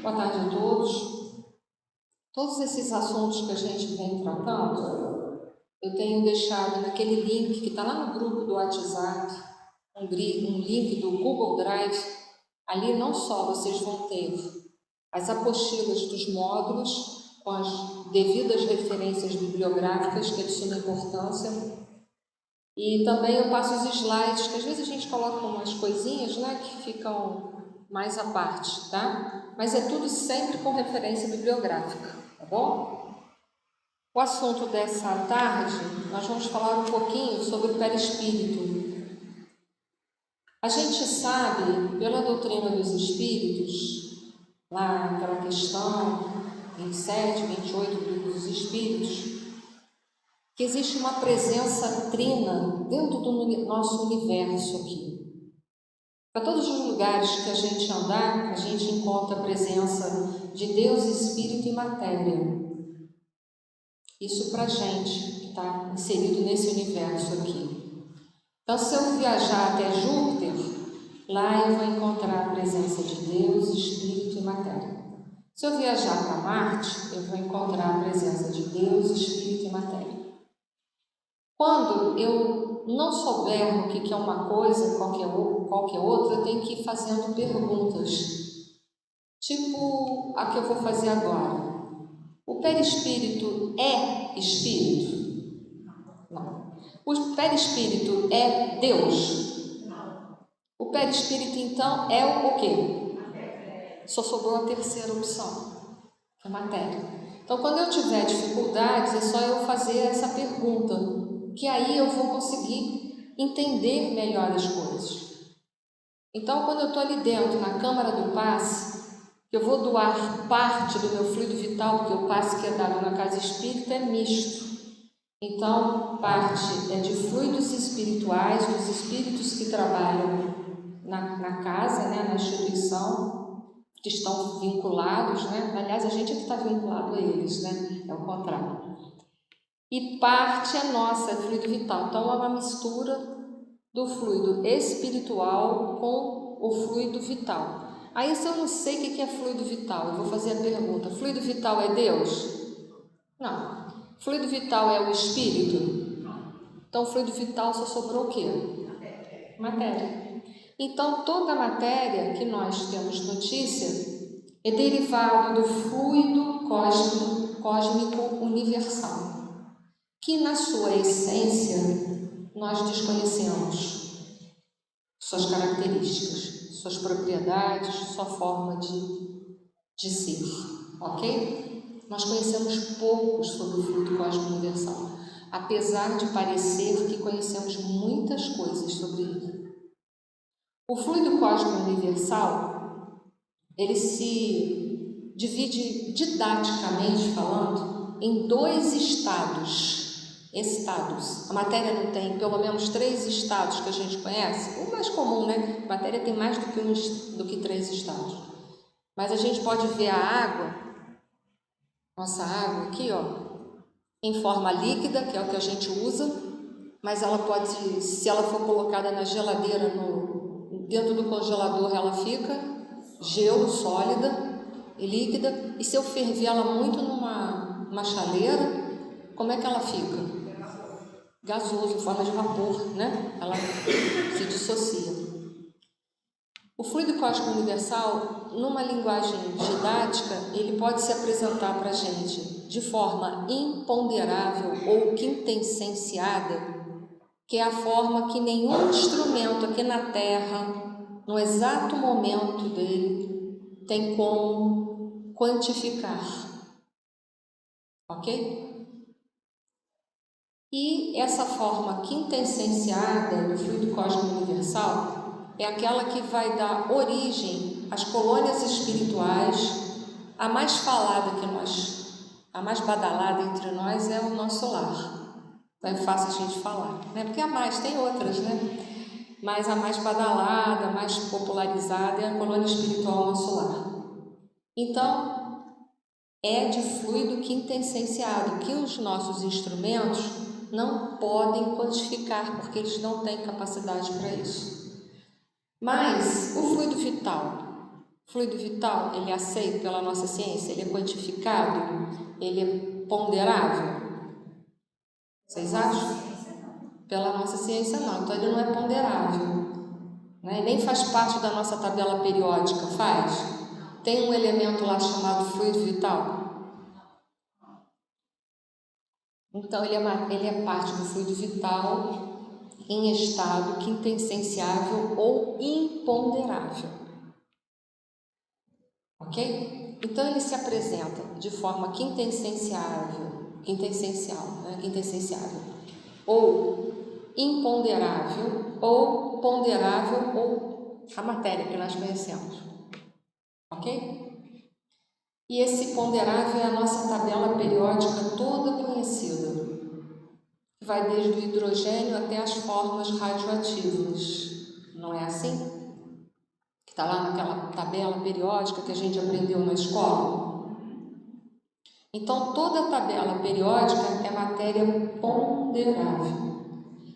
Boa tarde a todos. Todos esses assuntos que a gente vem tratando, eu tenho deixado naquele link que está lá no grupo do WhatsApp, um link do Google Drive. Ali não só vocês vão ter as apostilas dos módulos, com as devidas referências bibliográficas, que é de suma importância, e também eu passo os slides, que às vezes a gente coloca umas coisinhas, né, que ficam mais à parte, tá? Mas é tudo sempre com referência bibliográfica, tá bom? O assunto dessa tarde, nós vamos falar um pouquinho sobre o perispírito. A gente sabe, pela doutrina dos espíritos, lá naquela questão 27, 28 do Livro dos Espíritos, que existe uma presença trina dentro do nosso universo aqui. Para todos os lugares que a gente andar, a gente encontra a presença de Deus, Espírito e Matéria. Isso para a gente que está inserido nesse universo aqui. Então, se eu viajar até Júpiter, lá eu vou encontrar a presença de Deus, Espírito e Matéria. Se eu viajar para Marte, eu vou encontrar a presença de Deus, Espírito e Matéria. Quando eu não souber o que é uma coisa, qualquer outra, eu tenho que ir fazendo perguntas. Tipo a que eu vou fazer agora. O perispírito é espírito? Não. O perispírito é Deus? Não. O perispírito, então, é o quê? Só sobrou a terceira opção, que é matéria. Então, quando eu tiver dificuldades, é só eu fazer essa pergunta, que aí eu vou conseguir entender melhor as coisas. Então, quando eu estou ali dentro, na câmara do passe, eu vou doar parte do meu fluido vital, porque o passe que é dado na casa espírita é misto. Então, parte é de fluidos espirituais, dos espíritos que trabalham na casa, né, na instituição, que estão vinculados, né? Aliás, a gente é que está vinculado a eles, né? É o contrário. E parte é nossa, é fluido vital. Então, é uma mistura do fluido espiritual com o fluido vital. Aí, se eu não sei o que é fluido vital, eu vou fazer a pergunta: fluido vital é Deus? Não. Fluido vital é o espírito? Então, fluido vital só sobrou o quê? Matéria. Então, toda a matéria que nós temos notícia é derivado do fluido cósmico universal, que na sua essência nós desconhecemos suas características, suas propriedades, sua forma de ser, ok? Nós conhecemos pouco sobre o fluido cósmico universal, apesar de parecer que conhecemos muitas coisas sobre ele. O fluido cósmico universal, ele se divide didaticamente falando em dois estados. A matéria não tem pelo menos 3 estados que a gente conhece. O mais comum, né? A matéria tem mais do que 3 estados. Mas a gente pode ver a água, nossa água aqui, ó, em forma líquida, que é o que a gente usa, mas ela pode, se ela for colocada na geladeira, dentro do congelador, ela fica gelo, sólida e líquida. E se eu ferver ela muito numa chaleira, como é que ela fica? Gasoso, em forma de vapor, né? Ela se dissocia. O fluido cósmico universal, numa linguagem didática, ele pode se apresentar para a gente de forma imponderável ou quintessenciada, que é a forma que nenhum instrumento aqui na Terra, no exato momento dele, tem como quantificar. Ok? E essa forma quintessenciada do fluido cósmico universal é aquela que vai dar origem às colônias espirituais. A mais falada a mais badalada entre nós é o nosso lar. Então é fácil a gente falar, né? Porque tem outras, né? Mas a mais badalada, a mais popularizada é a colônia espiritual nosso lar. Então, é de fluido quintessenciado, que os nossos instrumentos não podem quantificar, porque eles não têm capacidade para isso. Mas o fluido vital, Fluido vital, ele é aceito pela nossa ciência? Ele é quantificado? Ele é ponderável? Vocês acham? Pela nossa ciência não, então ele não é ponderável, né? Nem faz parte da nossa tabela periódica, faz? Tem um elemento lá chamado fluido vital? Então ele é parte do fluido vital em estado quintessenciável ou imponderável, ok? Então ele se apresenta de forma quintessenciável, ou imponderável, ou ponderável, ou a matéria que nós conhecemos, ok? E esse ponderável é a nossa tabela periódica toda conhecida, que vai desde o hidrogênio até as formas radioativas, não é assim? Que está lá naquela tabela periódica que a gente aprendeu na escola. Então, toda a tabela periódica é matéria ponderável.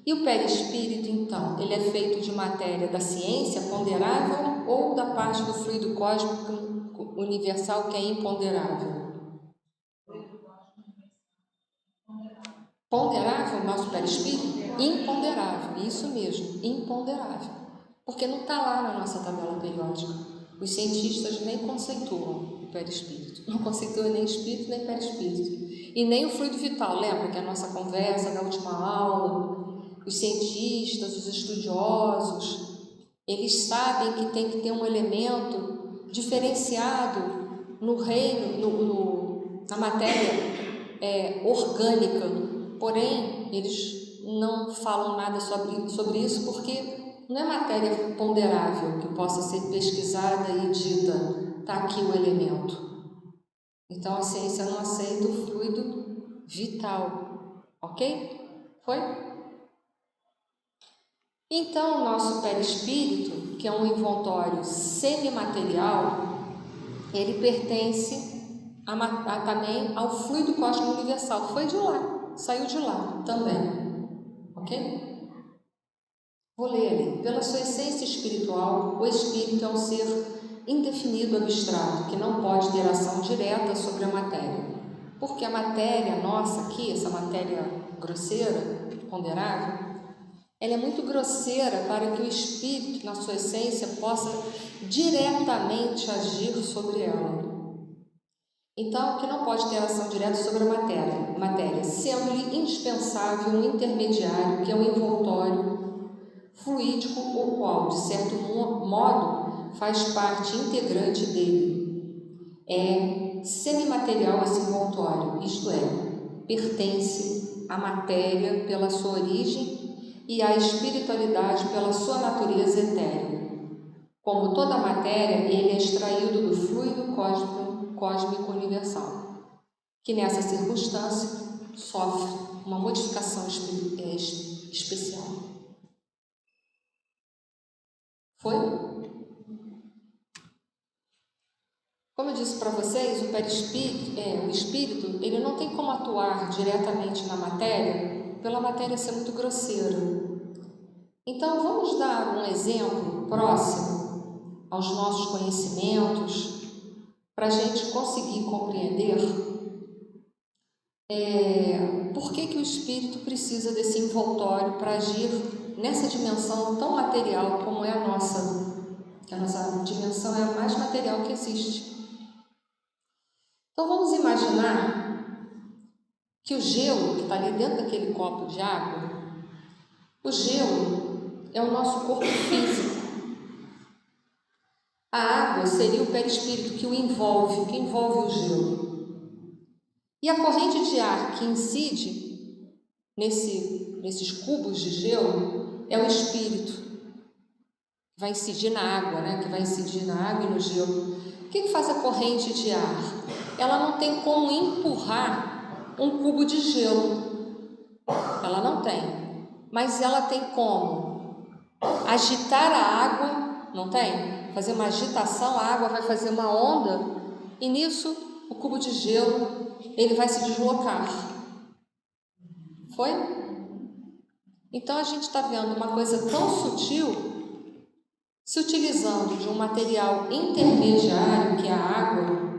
E o perispírito, então, ele é feito de matéria da ciência ponderável ou da parte do fluido cósmico universal que é imponderável? Ponderável, nosso perispírito? Imponderável, isso mesmo, imponderável. Porque não está lá na nossa tabela periódica. Os cientistas nem conceituam o perispírito. Não conceituam nem espírito, nem perispírito. E nem o fluido vital. Lembra que a nossa conversa da última aula, os cientistas, os estudiosos, eles sabem que tem que ter um elemento diferenciado no reino, na matéria orgânica. Porém, eles não falam nada sobre isso porque não é matéria ponderável que possa ser pesquisada e dita, está aqui o elemento. Então, a ciência não aceita o fluido vital, ok? Foi? Então, o nosso perispírito, que é um envoltório semimaterial, ele pertence também ao fluido cósmico universal. Foi de lá, saiu de lá também, ok? Vou ler ali. Pela sua essência espiritual, o espírito é um ser indefinido abstrato, que não pode ter ação direta sobre a matéria. Porque a matéria nossa aqui, essa matéria grosseira, ponderável, ela é muito grosseira para que o espírito, na sua essência, possa diretamente agir sobre ela. Então, que não pode ter ação direta sobre a matéria, sendo-lhe indispensável um intermediário, que é o envoltório fluídico, o qual, de certo modo, faz parte integrante dele. É semimaterial esse envoltório, isto é, pertence à matéria pela sua origem e à espiritualidade pela sua natureza etérea. Como toda a matéria, ele é extraído do fluido cósmico universal, que nessa circunstância sofre uma modificação especial. Foi? Como eu disse para vocês, o espírito, ele não tem como atuar diretamente na matéria, pela matéria ser muito grosseira. Então, vamos dar um exemplo próximo aos nossos conhecimentos, para a gente conseguir compreender por que o espírito precisa desse envoltório para agir nessa dimensão tão material como é a nossa. A nossa dimensão é a mais material que existe. Então vamos imaginar que o gelo que está ali dentro daquele copo de água, o gelo é o nosso corpo físico. A água seria o perispírito que envolve o gelo. E a corrente de ar que incide nesses cubos de gelo é o espírito, que vai incidir na água, né? Que vai incidir na água e no gelo. O que faz a corrente de ar? Ela não tem como empurrar um cubo de gelo. Ela não tem. Mas ela tem como agitar a água, não tem? Fazer uma agitação, a água vai fazer uma onda e nisso o cubo de gelo ele vai se deslocar. Foi? Então a gente está vendo uma coisa tão sutil, se utilizando de um material intermediário, que é a água,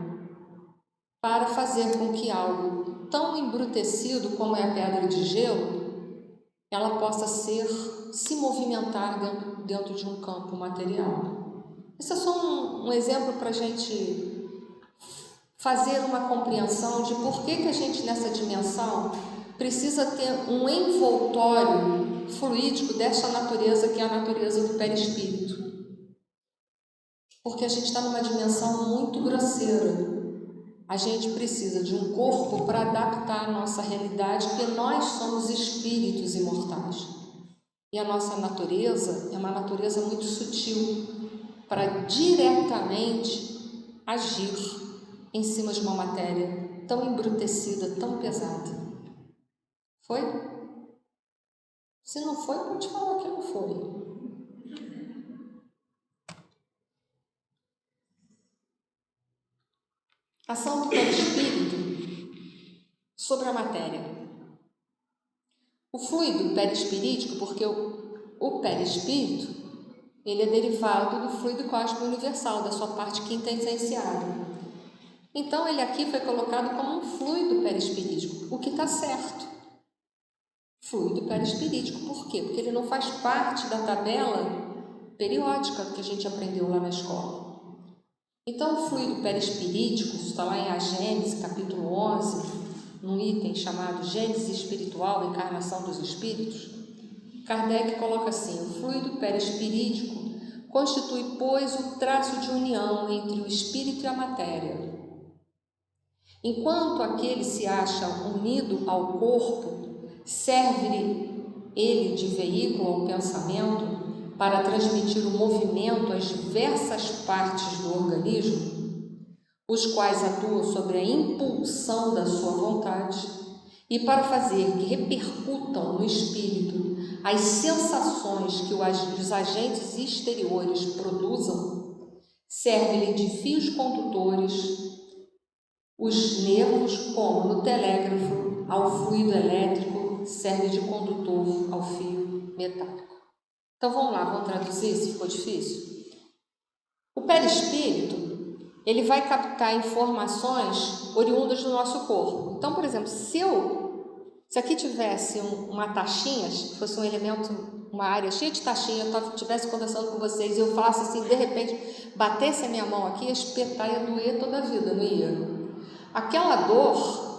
para fazer com que algo tão embrutecido como é a pedra de gelo, ela possa se movimentar dentro de um campo material. Esse é só um exemplo para a gente fazer uma compreensão de por que a gente nessa dimensão precisa ter um envoltório fluídico dessa natureza que é a natureza do perispírito. Porque a gente está numa dimensão muito grosseira. A gente precisa de um corpo para adaptar a nossa realidade, porque nós somos espíritos imortais. E a nossa natureza é uma natureza muito sutil para diretamente agir em cima de uma matéria tão embrutecida, tão pesada. Foi? Se não foi, pode falar que não foi. Ação do perispírito sobre a matéria. O fluido perispirítico, porque o perispírito, ele é derivado do fluido cósmico universal, da sua parte quinta essenciada. Então, ele aqui foi colocado como um fluido perispirítico, o que está certo. Fluido perispirítico, por quê? Porque ele não faz parte da tabela periódica que a gente aprendeu lá na escola. Então, o fluido perispirítico, está lá em A Gênese, capítulo 11, num item chamado Gênese Espiritual, Encarnação dos Espíritos, Kardec coloca assim: o fluido perispirítico constitui, pois, o traço de união entre o espírito e a matéria. Enquanto aquele se acha unido ao corpo, serve-lhe ele de veículo ao pensamento para transmitir o movimento às diversas partes do organismo, os quais atuam sobre a impulsão da sua vontade, e para fazer que repercutam no espírito as sensações que os agentes exteriores produzam, serve-lhe de fios condutores os nervos, como no telégrafo ao fluido elétrico serve de condutor ao fio metálico. Então vamos lá, vamos traduzir se ficou difícil? O perispírito, ele vai captar informações oriundas do nosso corpo. Então, por exemplo, se aqui tivesse uma taxinha, se fosse um elemento, uma área cheia de taxinha, eu estivesse conversando com vocês e eu falasse assim, de repente, batesse a minha mão aqui, ia espetar, ia doer toda a vida, não ia? Aquela dor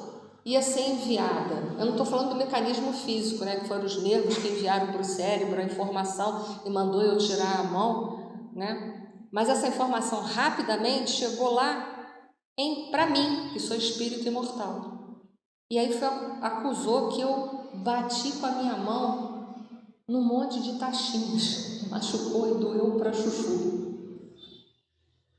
ia ser enviada. Eu não estou falando do mecanismo físico, né, que foram os nervos que enviaram para o cérebro a informação e mandou eu tirar a mão, né? Mas essa informação rapidamente chegou lá para mim, que sou espírito imortal. E aí acusou que eu bati com a minha mão num monte de tachinhos, machucou e doeu para chuchu.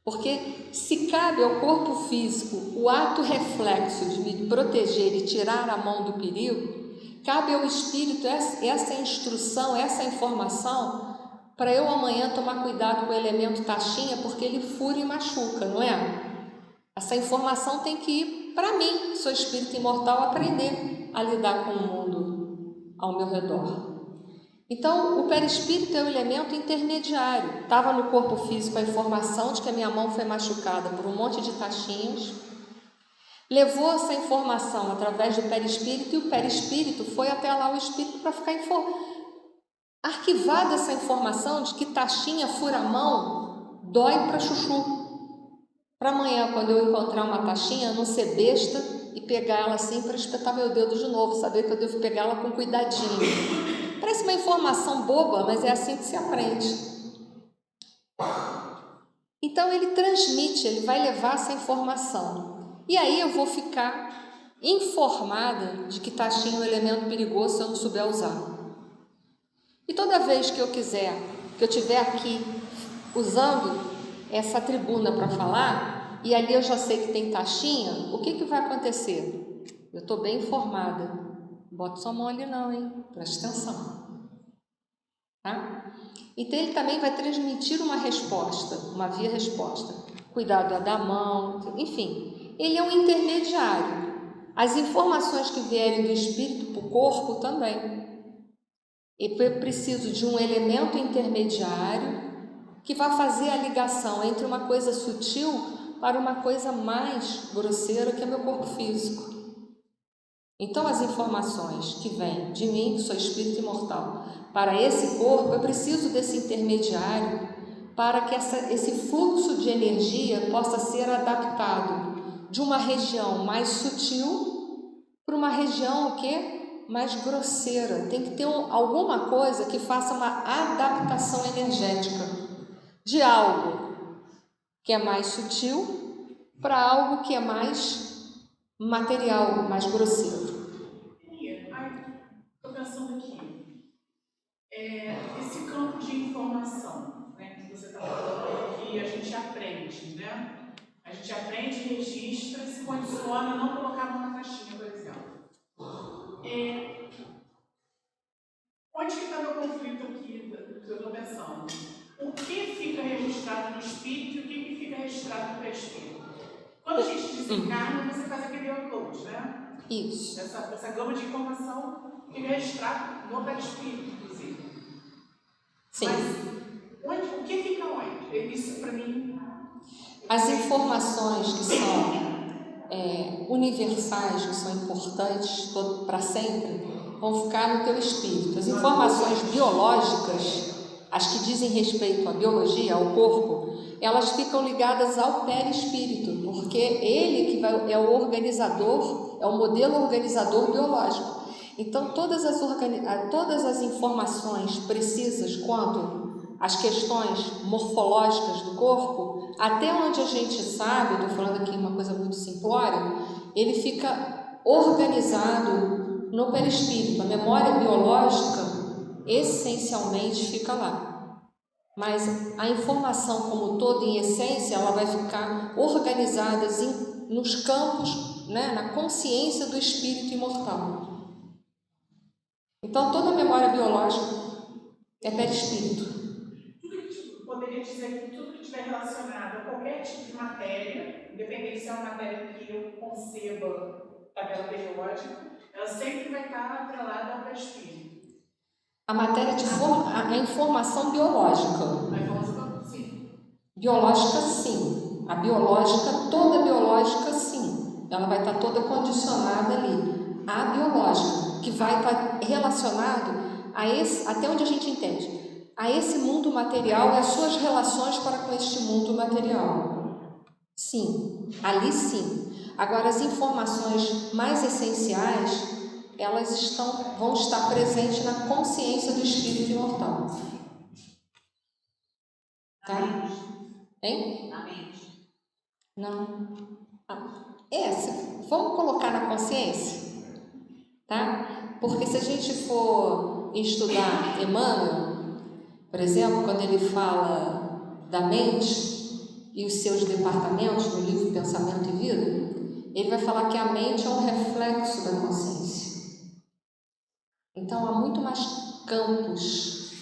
Porque se cabe ao corpo físico o ato reflexo de me proteger e tirar a mão do perigo, cabe ao espírito essa instrução, essa informação, para eu amanhã tomar cuidado com o elemento taxinha, porque ele fura e machuca, não é? Essa informação tem que ir para mim, que sou espírito imortal, aprender a lidar com o mundo ao meu redor. Então, o perispírito é o elemento intermediário. Estava no corpo físico a informação de que a minha mão foi machucada por um monte de tachinhos. Levou essa informação através do perispírito e o perispírito foi até lá o espírito para ficar arquivada essa informação de que tachinha fura a mão, dói para chuchu. Para amanhã, quando eu encontrar uma tachinha, não ser besta e pegar ela assim para espetar meu dedo de novo, saber que eu devo pegar ela com cuidadinho. Parece uma informação boba, mas é assim que se aprende. Então ele transmite, ele vai levar essa informação. E aí eu vou ficar informada de que tachinha é um elemento perigoso se eu não souber usar. E toda vez que eu estiver aqui usando essa tribuna para falar, e ali eu já sei que tem taxinha, o que vai acontecer? Eu estou bem informada. Bota sua mão ali não, hein? Presta atenção. Tá? Então ele também vai transmitir uma resposta, uma via-resposta. Cuidado da mão, enfim. Ele é um intermediário. As informações que vierem do espírito para o corpo também. E eu preciso de um elemento intermediário que vai fazer a ligação entre uma coisa sutil para uma coisa mais grosseira, que é meu corpo físico. Então, as informações que vêm de mim, que sou espírito imortal, para esse corpo, eu preciso desse intermediário para que esse fluxo de energia possa ser adaptado de uma região mais sutil para uma região o quê? Mais grosseira. Tem que ter alguma coisa que faça uma adaptação energética de algo que é mais sutil para algo que é mais material, mais grosseiro. Estou pensando aqui, esse campo de informação, né, que você está falando que a gente aprende, né? A gente aprende, registra, se condiciona a não colocar a mão na caixinha, por exemplo. Onde que está meu conflito aqui que eu estou pensando? O que fica registrado no espírito e o que fica registrado no perispírito? Quando a gente desencarna, você faz aquele upload, né? Isso. Essa gama de informação fica registrada no perispírito, inclusive. Sim. Mas o que fica onde? Isso para mim. As informações que são universais, que são importantes para sempre, vão ficar no teu espírito. As informações biológicas, as que dizem respeito à biologia, ao corpo, elas ficam ligadas ao perispírito, porque ele que é o organizador, é o modelo organizador biológico. Então, todas as informações precisas quanto às questões morfológicas do corpo, até onde a gente sabe, estou falando aqui uma coisa muito simplória, ele fica organizado no perispírito. A memória biológica, essencialmente, fica lá. Mas a informação como toda, em essência, ela vai ficar organizada nos campos, né, na consciência do espírito imortal. Então, toda a memória biológica é perispírito. Poderia dizer que tudo que estiver relacionado a qualquer tipo de matéria, independente se é uma matéria que eu conceba tabela periódica, ela sempre vai estar atrelada ao perispírito. A matéria a informação biológica. A informação, sim. Biológica, sim. A biológica, toda biológica, sim. Ela vai estar toda condicionada ali. A biológica, que vai estar relacionado a esse, até onde a gente entende, a esse mundo material e as suas relações para com este mundo material. Sim, ali sim. Agora, as informações mais essenciais, elas vão estar presentes na consciência do espírito imortal. Tá? Hein? Na mente. Não. Vamos colocar na consciência, tá? Porque se a gente for estudar Emmanuel, por exemplo, quando ele fala da mente e os seus departamentos no livro Pensamento e Vida, ele vai falar que a mente é um reflexo da consciência. Então, há muito mais campos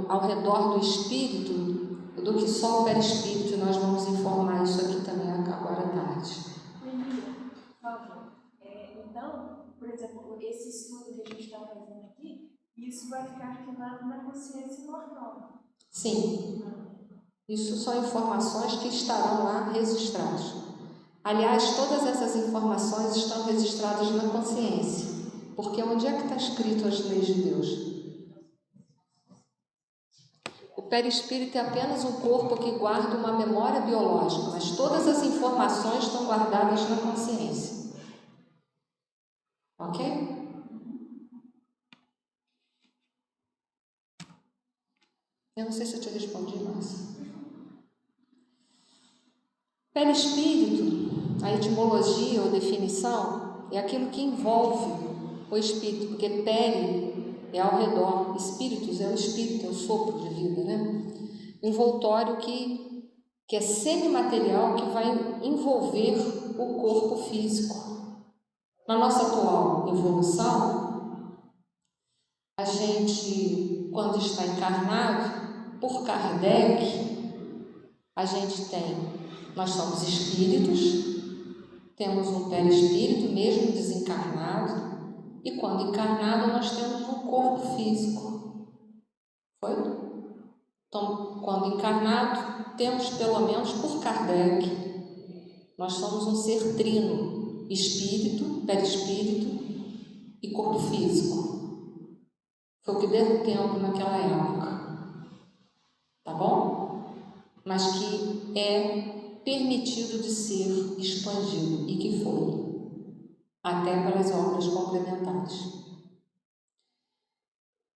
ao redor do espírito do que só o perispírito. Nós vamos informar isso aqui também agora à tarde. Por favor. Então, por exemplo, esse estudo que a gente está fazendo aqui, isso vai ficar arquivado na consciência imortal. Sim. Isso são informações que estarão lá registradas. Aliás, todas essas informações estão registradas na consciência. Porque onde é que está escrito as leis de Deus? O perispírito é apenas um corpo que guarda uma memória biológica, mas todas as informações estão guardadas na consciência. Ok? Eu não sei se eu te respondi, mas... Perispírito, a etimologia ou definição, é aquilo que envolve o espírito, porque peri é ao redor, espíritos é o espírito, é o sopro de vida, né? Envoltório que é semimaterial, que vai envolver o corpo físico. Na nossa atual evolução, a gente, quando está encarnado, por Kardec, nós somos espíritos, temos um perispírito, mesmo desencarnado, e quando encarnado nós temos um corpo físico. Então, quando encarnado, temos pelo menos por Kardec, nós somos um ser trino, espírito, perispírito e corpo físico. Foi o que deu tempo naquela época, tá bom? Mas que é permitido de ser expandido e que foi, até pelas obras complementares.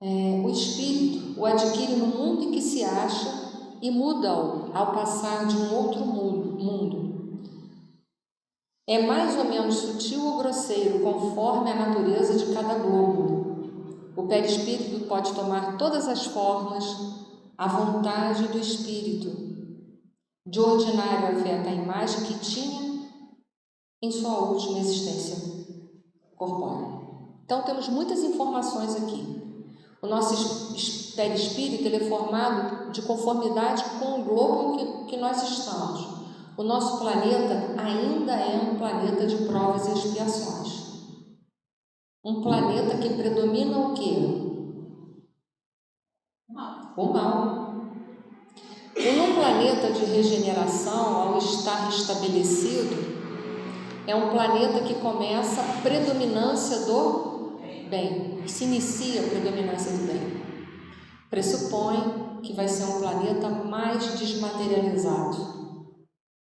O espírito o adquire no mundo em que se acha e muda-o ao passar de um outro mundo. É mais ou menos sutil ou grosseiro, conforme a natureza de cada globo. O perispírito pode tomar todas as formas à vontade do espírito. De ordinário afeta a imagem que tinha em sua última existência corpórea. Então temos muitas informações aqui. O nosso perispírito ele é formado de conformidade com o globo em que nós estamos. O nosso planeta ainda é um planeta de provas e expiações. Um planeta que predomina o quê? O mal. E num planeta de regeneração, ao estar restabelecido, é um planeta que começa a predominância do bem, se inicia a predominância do bem. Pressupõe que vai ser um planeta mais desmaterializado.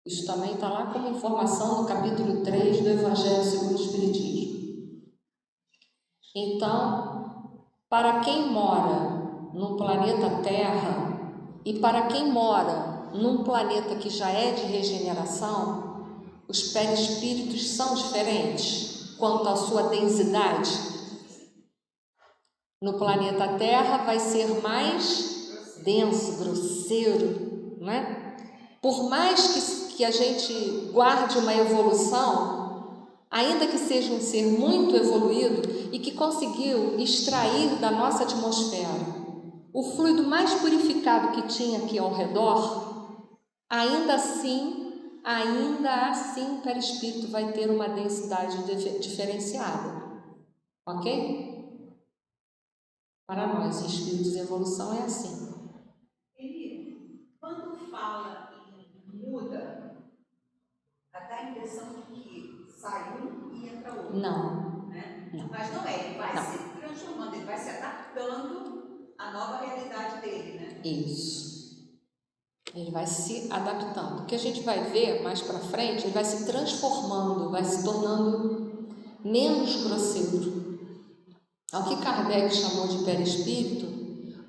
Isso também está lá como informação no capítulo 3 do Evangelho segundo o Espiritismo. Então, para quem mora no planeta Terra e para quem mora num planeta que já é de regeneração, os perispíritos são diferentes quanto à sua densidade. No planeta Terra vai ser mais denso, grosseiro, né? Por mais que a gente guarde uma evolução, ainda que seja um ser muito evoluído e que conseguiu extrair da nossa atmosfera o fluido mais purificado que tinha aqui ao redor, ainda assim o perispírito vai ter uma densidade diferenciada, ok? Para nós, espíritos em evolução é assim. Quando fala em muda, dá a impressão de que sai um e entra outro. Não. Né? Não. Mas não é, ele vai se transformando, ele vai se adaptando à nova realidade dele, né? Isso. Ele vai se adaptando. O que a gente vai ver mais para frente, ele vai se transformando, vai se tornando menos grosseiro. O que Kardec chamou de perispírito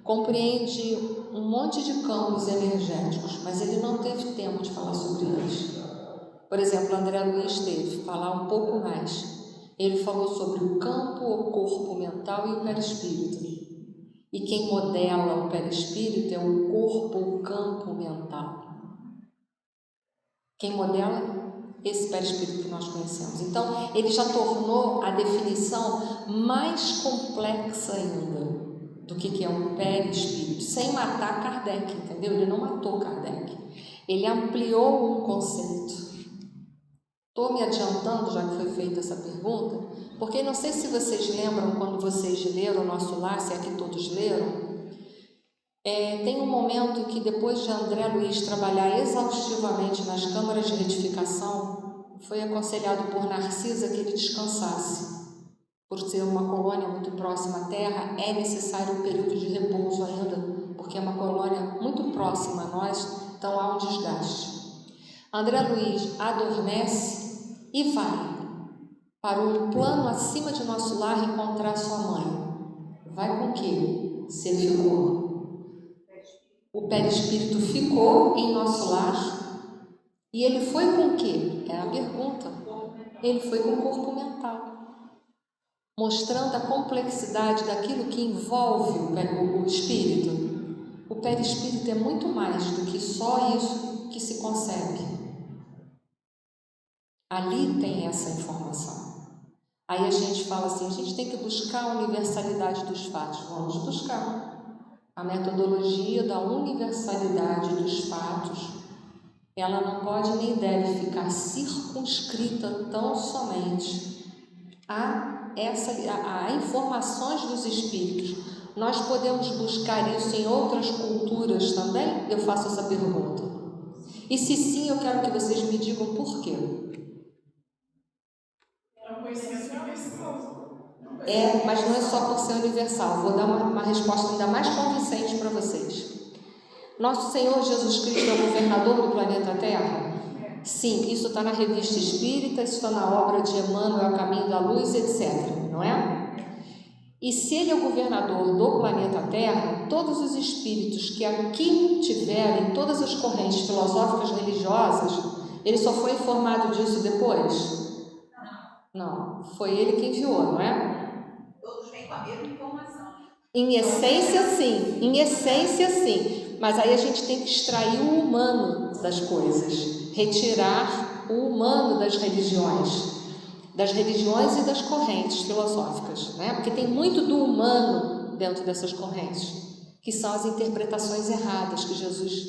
compreende um monte de campos energéticos, mas ele não teve tempo de falar sobre eles. Por exemplo, André Luiz teve, falar um pouco mais. Ele falou sobre o campo, o corpo mental e o perispírito. E quem modela o perispírito é o corpo, o campo mental. Quem modela esse perispírito que nós conhecemos. Então, ele já tornou a definição mais complexa ainda do que é um perispírito, sem matar Kardec, entendeu? Ele não matou Kardec. Ele ampliou um conceito. Estou me adiantando, já que foi feita essa pergunta, porque não sei se vocês lembram quando vocês leram o Nosso Lar, se é que todos leram, tem um momento que depois de André Luiz trabalhar exaustivamente nas câmaras de retificação, foi aconselhado por Narcisa que ele descansasse. Por ser uma colônia muito próxima à Terra, é necessário um período de repouso ainda, porque é uma colônia muito próxima a nós, então há um desgaste. André Luiz adormece e vai para um plano acima de Nosso Lar encontrar sua mãe. Vai com o quê? Se ele ficou. O perispírito ficou em Nosso Lar e ele foi com o quê? É a pergunta. Ele foi com o corpo mental, mostrando a complexidade daquilo que envolve o espírito. O perispírito é muito mais do que só isso que se consegue. Ali tem essa informação. Aí a gente fala assim, a gente tem que buscar a universalidade dos fatos. Vamos buscar. A metodologia da universalidade dos fatos, ela não pode nem deve ficar circunscrita tão somente a informações dos espíritos, Nós podemos buscar isso em outras culturas também? Eu faço essa pergunta. E se sim, eu quero que vocês me digam por quê. É um conhecimento universal. Mas não é só por ser universal. Vou dar uma resposta ainda mais convincente para vocês. Nosso Senhor Jesus Cristo é o governador do planeta Terra? Sim, isso está na Revista Espírita, isso está na obra de Emmanuel, Caminho da Luz, etc. Não é? E se ele é o governador do planeta Terra, todos os espíritos que aqui tiverem, todas as correntes filosóficas religiosas, ele só foi informado disso depois? Não, foi ele que enviou, não é? Todos vêm com a mesma informação. Em essência sim, mas aí a gente tem que extrair o humano das coisas, retirar o humano das religiões e das correntes filosóficas, né? Porque tem muito do humano dentro dessas correntes, que são as interpretações erradas que Jesus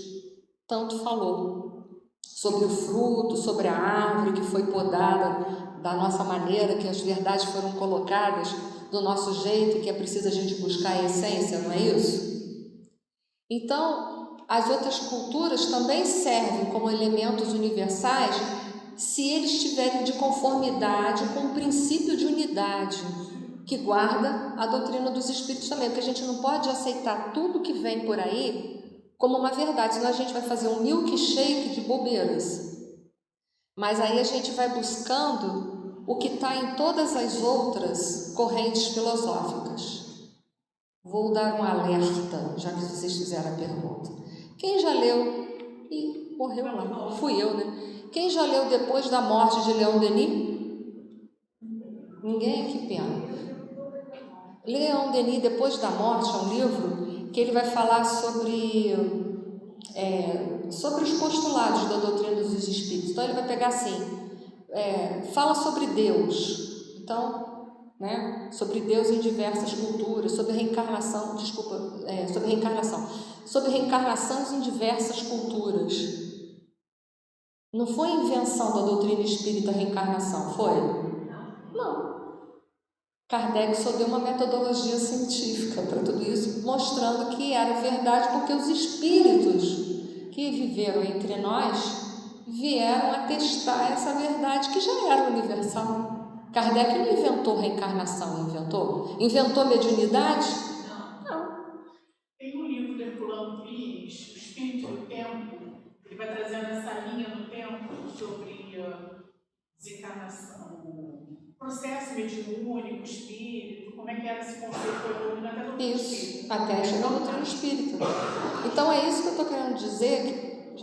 tanto falou, sobre o fruto, sobre a árvore que foi podada da nossa maneira, que as verdades foram colocadas do nosso jeito, que é preciso a gente buscar a essência, não é isso? Então, as outras culturas também servem como elementos universais se eles estiverem de conformidade com o princípio de unidade, que guarda a doutrina dos espíritos também, porque a gente não pode aceitar tudo que vem por aí como uma verdade, senão a gente vai fazer um milkshake de bobeiras. Mas aí a gente vai buscando o que está em todas as outras correntes filosóficas. Vou dar um alerta, já que vocês fizeram a pergunta. Quem já leu? Ih, morreu lá, fui eu, né? Quem já leu Depois da Morte de Leon Denis? Ninguém? Que pena. Leon Denis, Depois da Morte, é um livro que ele vai falar sobre os postulados da doutrina dos espíritos. Então ele vai pegar assim, fala sobre Deus, então, né, sobre Deus em diversas culturas, sobre reencarnação, sobre reencarnações em diversas culturas. Não foi invenção da doutrina espírita a reencarnação, foi? Não. Kardec só deu uma metodologia científica para tudo isso, mostrando que era verdade, porque os espíritos que viveram entre nós vieram atestar essa verdade que já era universal. Kardec não inventou reencarnação, inventou? Inventou mediunidade? Não. Tem um livro do Herculano Pires, O Espírito do Tempo, ele vai trazendo essa linha no tempo sobre desencarnação, processo mediúnico, espírito, como é que era esse conceito, foi evoluindo até do Isso, até chegar no doutrina espírita. Então é isso que eu estou querendo dizer,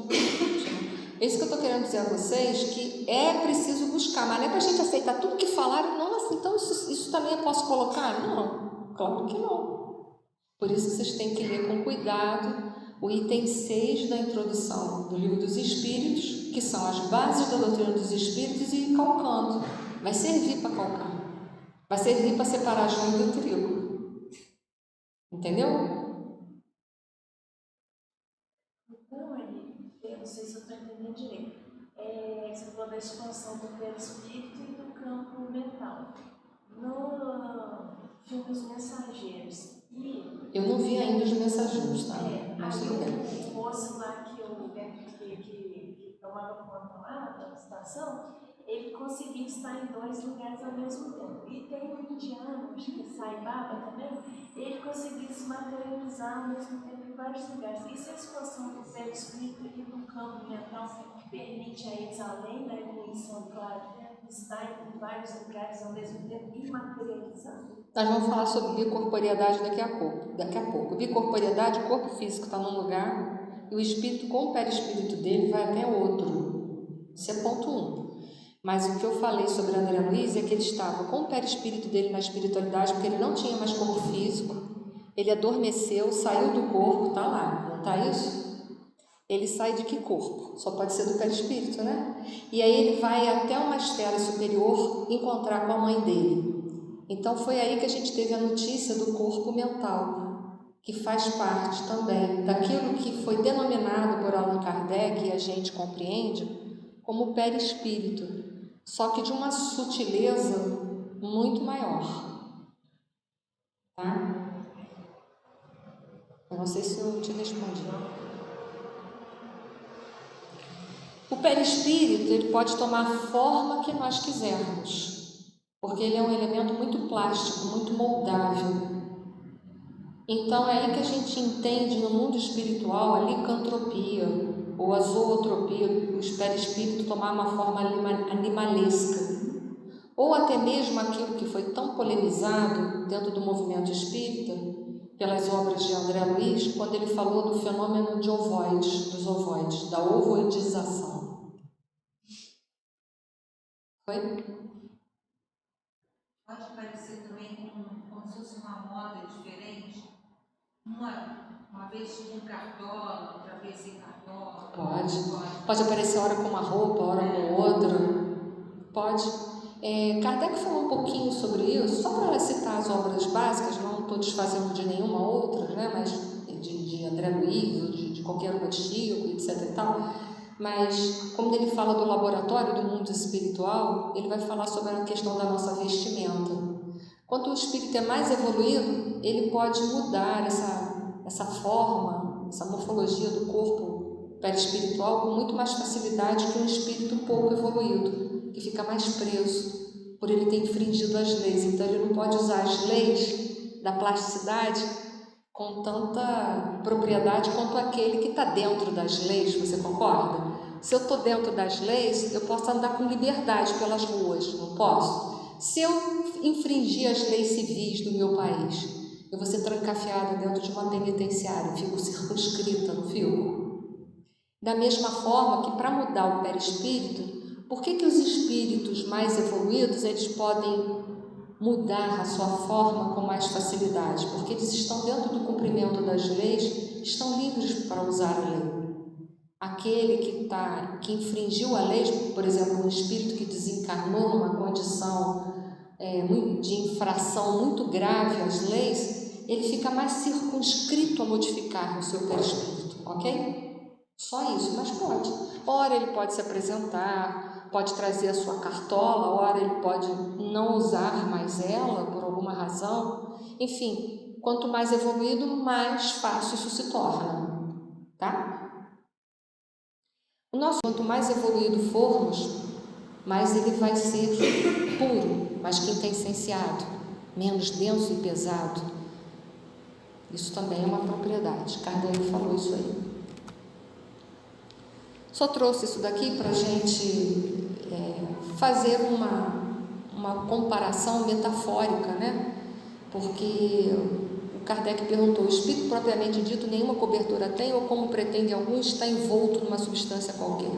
é isso que eu estou querendo dizer a vocês, que é preciso buscar, mas não é para a gente aceitar tudo que falaram, nossa, então isso também eu posso colocar? Não, claro que não. Por isso vocês têm que ler com cuidado o item 6 da introdução do Livro dos Espíritos, que são as bases da doutrina dos Espíritos, e ir calcando. Vai servir para calcar. Vai servir para separar joio do trigo. Entendeu? Então, eu não sei se eu estou entendendo direito. Você falou da expansão do perispírito e do campo mental. No filme Os Mensageiros. Eu não vi ainda Os Mensageiros, tá? Mas tudo bem. O moço lá que tomava conta lá da estação, ele conseguia estar em 2 lugares ao mesmo tempo. E tem um indiano, acho que é Sai Baba também, ele conseguia se materializar ao mesmo tempo em vários lugares. Isso é a expansão do perispírito e do campo mental que permite a eles, além da evolução, claro, estar em vários lugares ao mesmo tempo e materializando. Nós vamos falar sobre bicorporeidade daqui a pouco. Bicorporeidade, o corpo físico está num lugar e o espírito com o perispírito dele vai até outro. Isso é ponto 1. Mas o que eu falei sobre André Luiz é que ele estava com o perispírito dele na espiritualidade, porque ele não tinha mais corpo físico, ele adormeceu, saiu do corpo, está lá, não está isso? Ele sai de que corpo? Só pode ser do perispírito, né? E aí ele vai até uma esfera superior encontrar com a mãe dele. Então foi aí que a gente teve a notícia do corpo mental, que faz parte também daquilo que foi denominado por Allan Kardec, e a gente compreende, como perispírito, só que de uma sutileza muito maior. Tá? Eu não sei se eu te respondi. O perispírito, ele pode tomar a forma que nós quisermos, porque ele é um elemento muito plástico, muito moldável. Então é aí que a gente entende no mundo espiritual a licantropia ou a zootropia, o perispírito tomar uma forma animalesca. Ou até mesmo aquilo que foi tão polemizado dentro do movimento espírita, pelas obras de André Luiz, quando ele falou do fenômeno de ovoides, dos ovoides, da ovoidização. Foi? Pode parecer também como se fosse uma moda diferente. Uma vez com cartola, outra vez sem cartola. Pode aparecer hora com uma roupa, hora com outra. Pode. Kardec falou um pouquinho sobre isso, só para citar as obras básicas, não estou desfazendo de nenhuma outra, né, mas de André Luiz, ou de qualquer uma de Chico, etc. e tal. Mas, como ele fala do laboratório do mundo espiritual, ele vai falar sobre a questão da nossa vestimenta. Quanto o espírito é mais evoluído, ele pode mudar essa forma, essa morfologia do corpo perispiritual com muito mais facilidade que um espírito um pouco evoluído, que fica mais preso, por ele ter infringido as leis. Então, ele não pode usar as leis da plasticidade com tanta propriedade quanto aquele que está dentro das leis, você concorda? Se eu estou dentro das leis, eu posso andar com liberdade pelas ruas, não posso? Se eu infringir as leis civis do meu país, eu vou ser trancafiada dentro de uma penitenciária, fico circunscrita, não fico? Da mesma forma que para mudar o perispírito, por que os espíritos mais evoluídos eles podem mudar a sua forma com mais facilidade? Porque eles estão dentro do cumprimento das leis, estão livres para usar a lei. Aquele que infringiu a lei, por exemplo, um espírito que desencarnou numa condição de infração muito grave às leis, ele fica mais circunscrito a modificar o seu perispírito, ok? Só isso, mas pode. Ora ele pode se apresentar, pode trazer a sua cartola, ora ele pode não usar mais ela por alguma razão. Enfim, quanto mais evoluído, mais fácil isso se torna, tá? Quanto mais evoluído formos, mais ele vai ser puro, mais quintessenciado, menos denso e pesado. Isso também é uma propriedade. Kardec falou isso aí. Só trouxe isso daqui para a gente fazer uma comparação metafórica, né? Porque o Kardec perguntou: o espírito propriamente dito nenhuma cobertura tem, ou como pretende alguns, está envolto numa substância qualquer?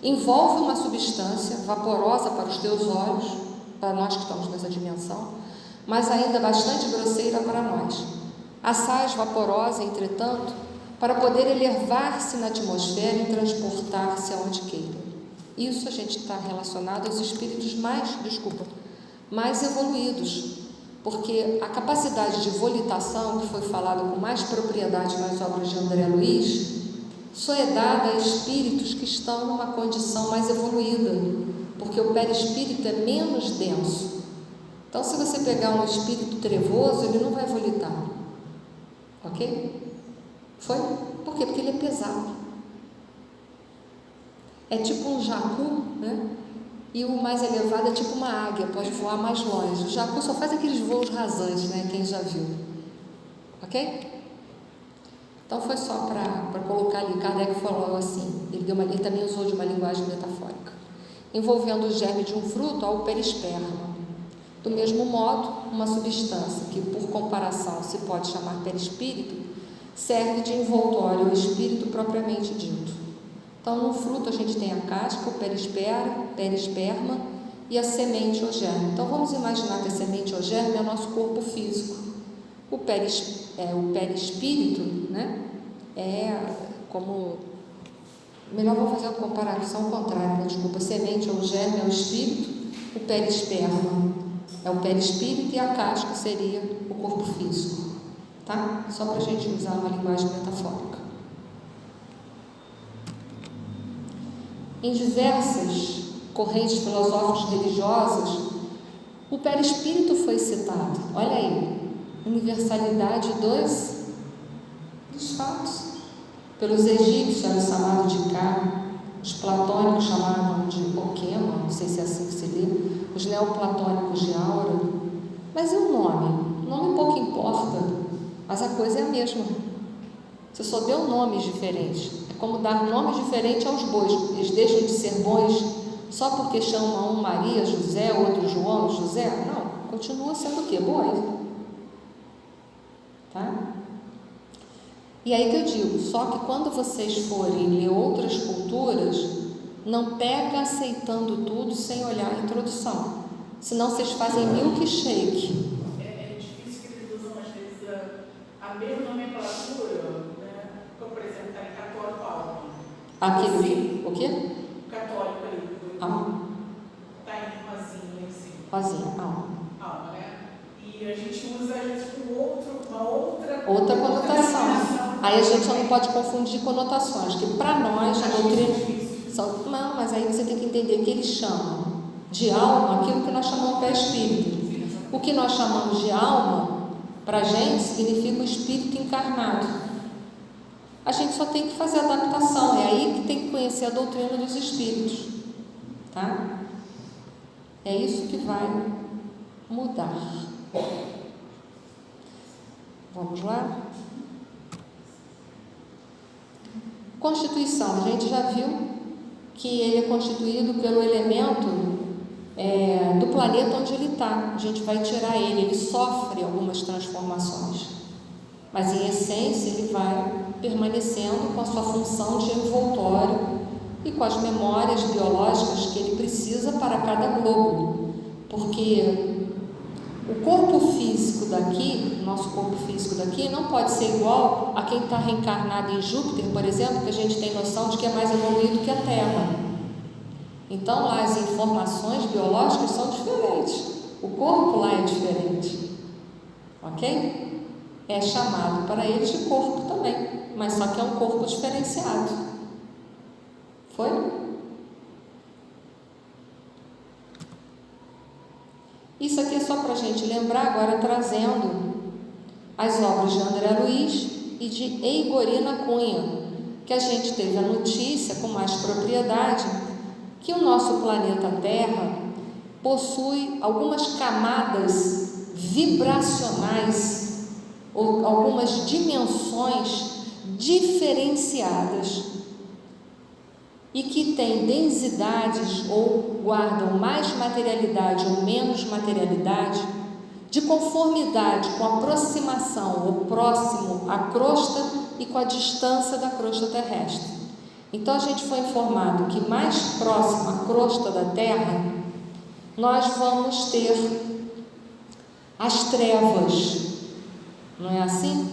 Envolve uma substância vaporosa para os teus olhos, para nós que estamos nessa dimensão, mas ainda bastante grosseira para nós. Assaz vaporosa, entretanto, para poder elevar-se na atmosfera e transportar-se aonde queira. Isso a gente está relacionado aos espíritos mais evoluídos, porque a capacidade de volitação, que foi falada com mais propriedade nas obras de André Luiz, só é dada a espíritos que estão numa condição mais evoluída, porque o perispírito é menos denso. Então, se você pegar um espírito trevoso, ele não vai volitar, ok? Foi? Por quê? Porque ele é pesado. É tipo um jacu, né? E o mais elevado é tipo uma águia, pode voar mais longe. O jacu só faz aqueles voos rasantes, né? Quem já viu. Ok? Então foi só para colocar ali. Kardec falou assim, ele também usou de uma linguagem metafórica. Envolvendo o germe de um fruto ao perisperma. Do mesmo modo, uma substância que, por comparação, se pode chamar perispírito, serve de envoltório ao espírito propriamente dito. Então, no fruto a gente tem a casca, o perisperma e a semente ou germe. Então, vamos imaginar que a semente ou germe é o nosso corpo físico. O perispírito, né, é como... Melhor vou fazer a comparação contrária, né? Desculpa. A semente ou germe é o espírito, o perisperma é o perispírito e a casca seria o corpo físico. Tá? Só para a gente usar uma linguagem metafórica. Em diversas correntes filosóficas religiosas, o perispírito foi citado. Olha aí, universalidade dos fatos. Pelos egípcios era chamado de Ka, os platônicos chamavam de Okema, não sei se é assim que se lê, os neoplatônicos de Aura. Mas e o nome? O nome pouco importa, mas a coisa é a mesma. Você só deu nomes diferentes. É como dar nomes diferentes aos bois. Eles deixam de ser bons só porque chamam um Maria, José, outro João, José? Não, continua sendo o quê? Boi. Tá? E aí que eu digo, só que quando vocês forem ler outras culturas, não pega aceitando tudo sem olhar a introdução. Senão vocês fazem milkshake. É difícil que eles usam, às vezes, a mesma nomenclatura, né? Como, por exemplo, está em católico alma. Aquele, o quê? Católico ali. Alma. Está em rosinha, assim. Rosinha, alma. Alma, né? E a gente usa, às vezes, com uma outra conotação. Aí a gente não pode confundir conotações, que para nós a doutrina são. Não, mas aí você tem que entender que eles chamam de alma aquilo que nós chamamos de espírito. O que nós chamamos de alma, para a gente, significa o espírito encarnado. A gente só tem que fazer adaptação, é aí que tem que conhecer a doutrina dos espíritos. Tá? É isso que vai mudar. Vamos lá? Constituição, a gente já viu que ele é constituído pelo elemento do planeta onde ele está. A gente vai tirar ele sofre algumas transformações, mas em essência ele vai permanecendo com a sua função de envoltório e com as memórias biológicas que ele precisa para cada globo, porque o corpo físico daqui, nosso corpo físico daqui, não pode ser igual a quem está reencarnado em Júpiter, por exemplo, que a gente tem noção de que é mais evoluído que a Terra. Então, lá as informações biológicas são diferentes. O corpo lá é diferente. Ok? É chamado para eles de corpo também, mas só que é um corpo diferenciado. Foi? Isso aqui é só para a gente lembrar, agora trazendo as obras de André Luiz e de Eigorina Cunha, que a gente teve a notícia com mais propriedade que o nosso planeta Terra possui algumas camadas vibracionais ou algumas dimensões diferenciadas e que têm densidades ou guardam mais materialidade ou menos materialidade de conformidade com a aproximação ou próximo à crosta e com a distância da crosta terrestre. Então a gente foi informado que mais próximo à crosta da Terra nós vamos ter as trevas, não é assim?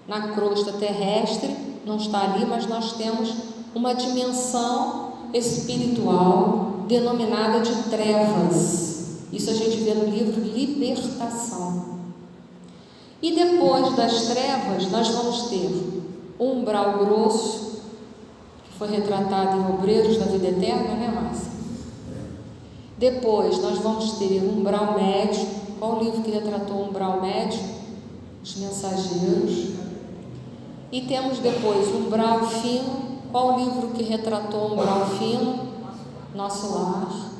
Na crosta terrestre não está ali, mas nós temos uma dimensão espiritual denominada de trevas. Isso a gente vê no livro Libertação. E depois das trevas nós vamos ter o umbral grosso, que foi retratado em Obreiros da Vida Eterna, né, Márcia? Depois nós vamos ter o umbral médio. Qual o livro que retratou o umbral médio? Os Mensageiros. E temos depois o umbral fino. Qual o livro que retratou o umbral fino? Nosso Lar.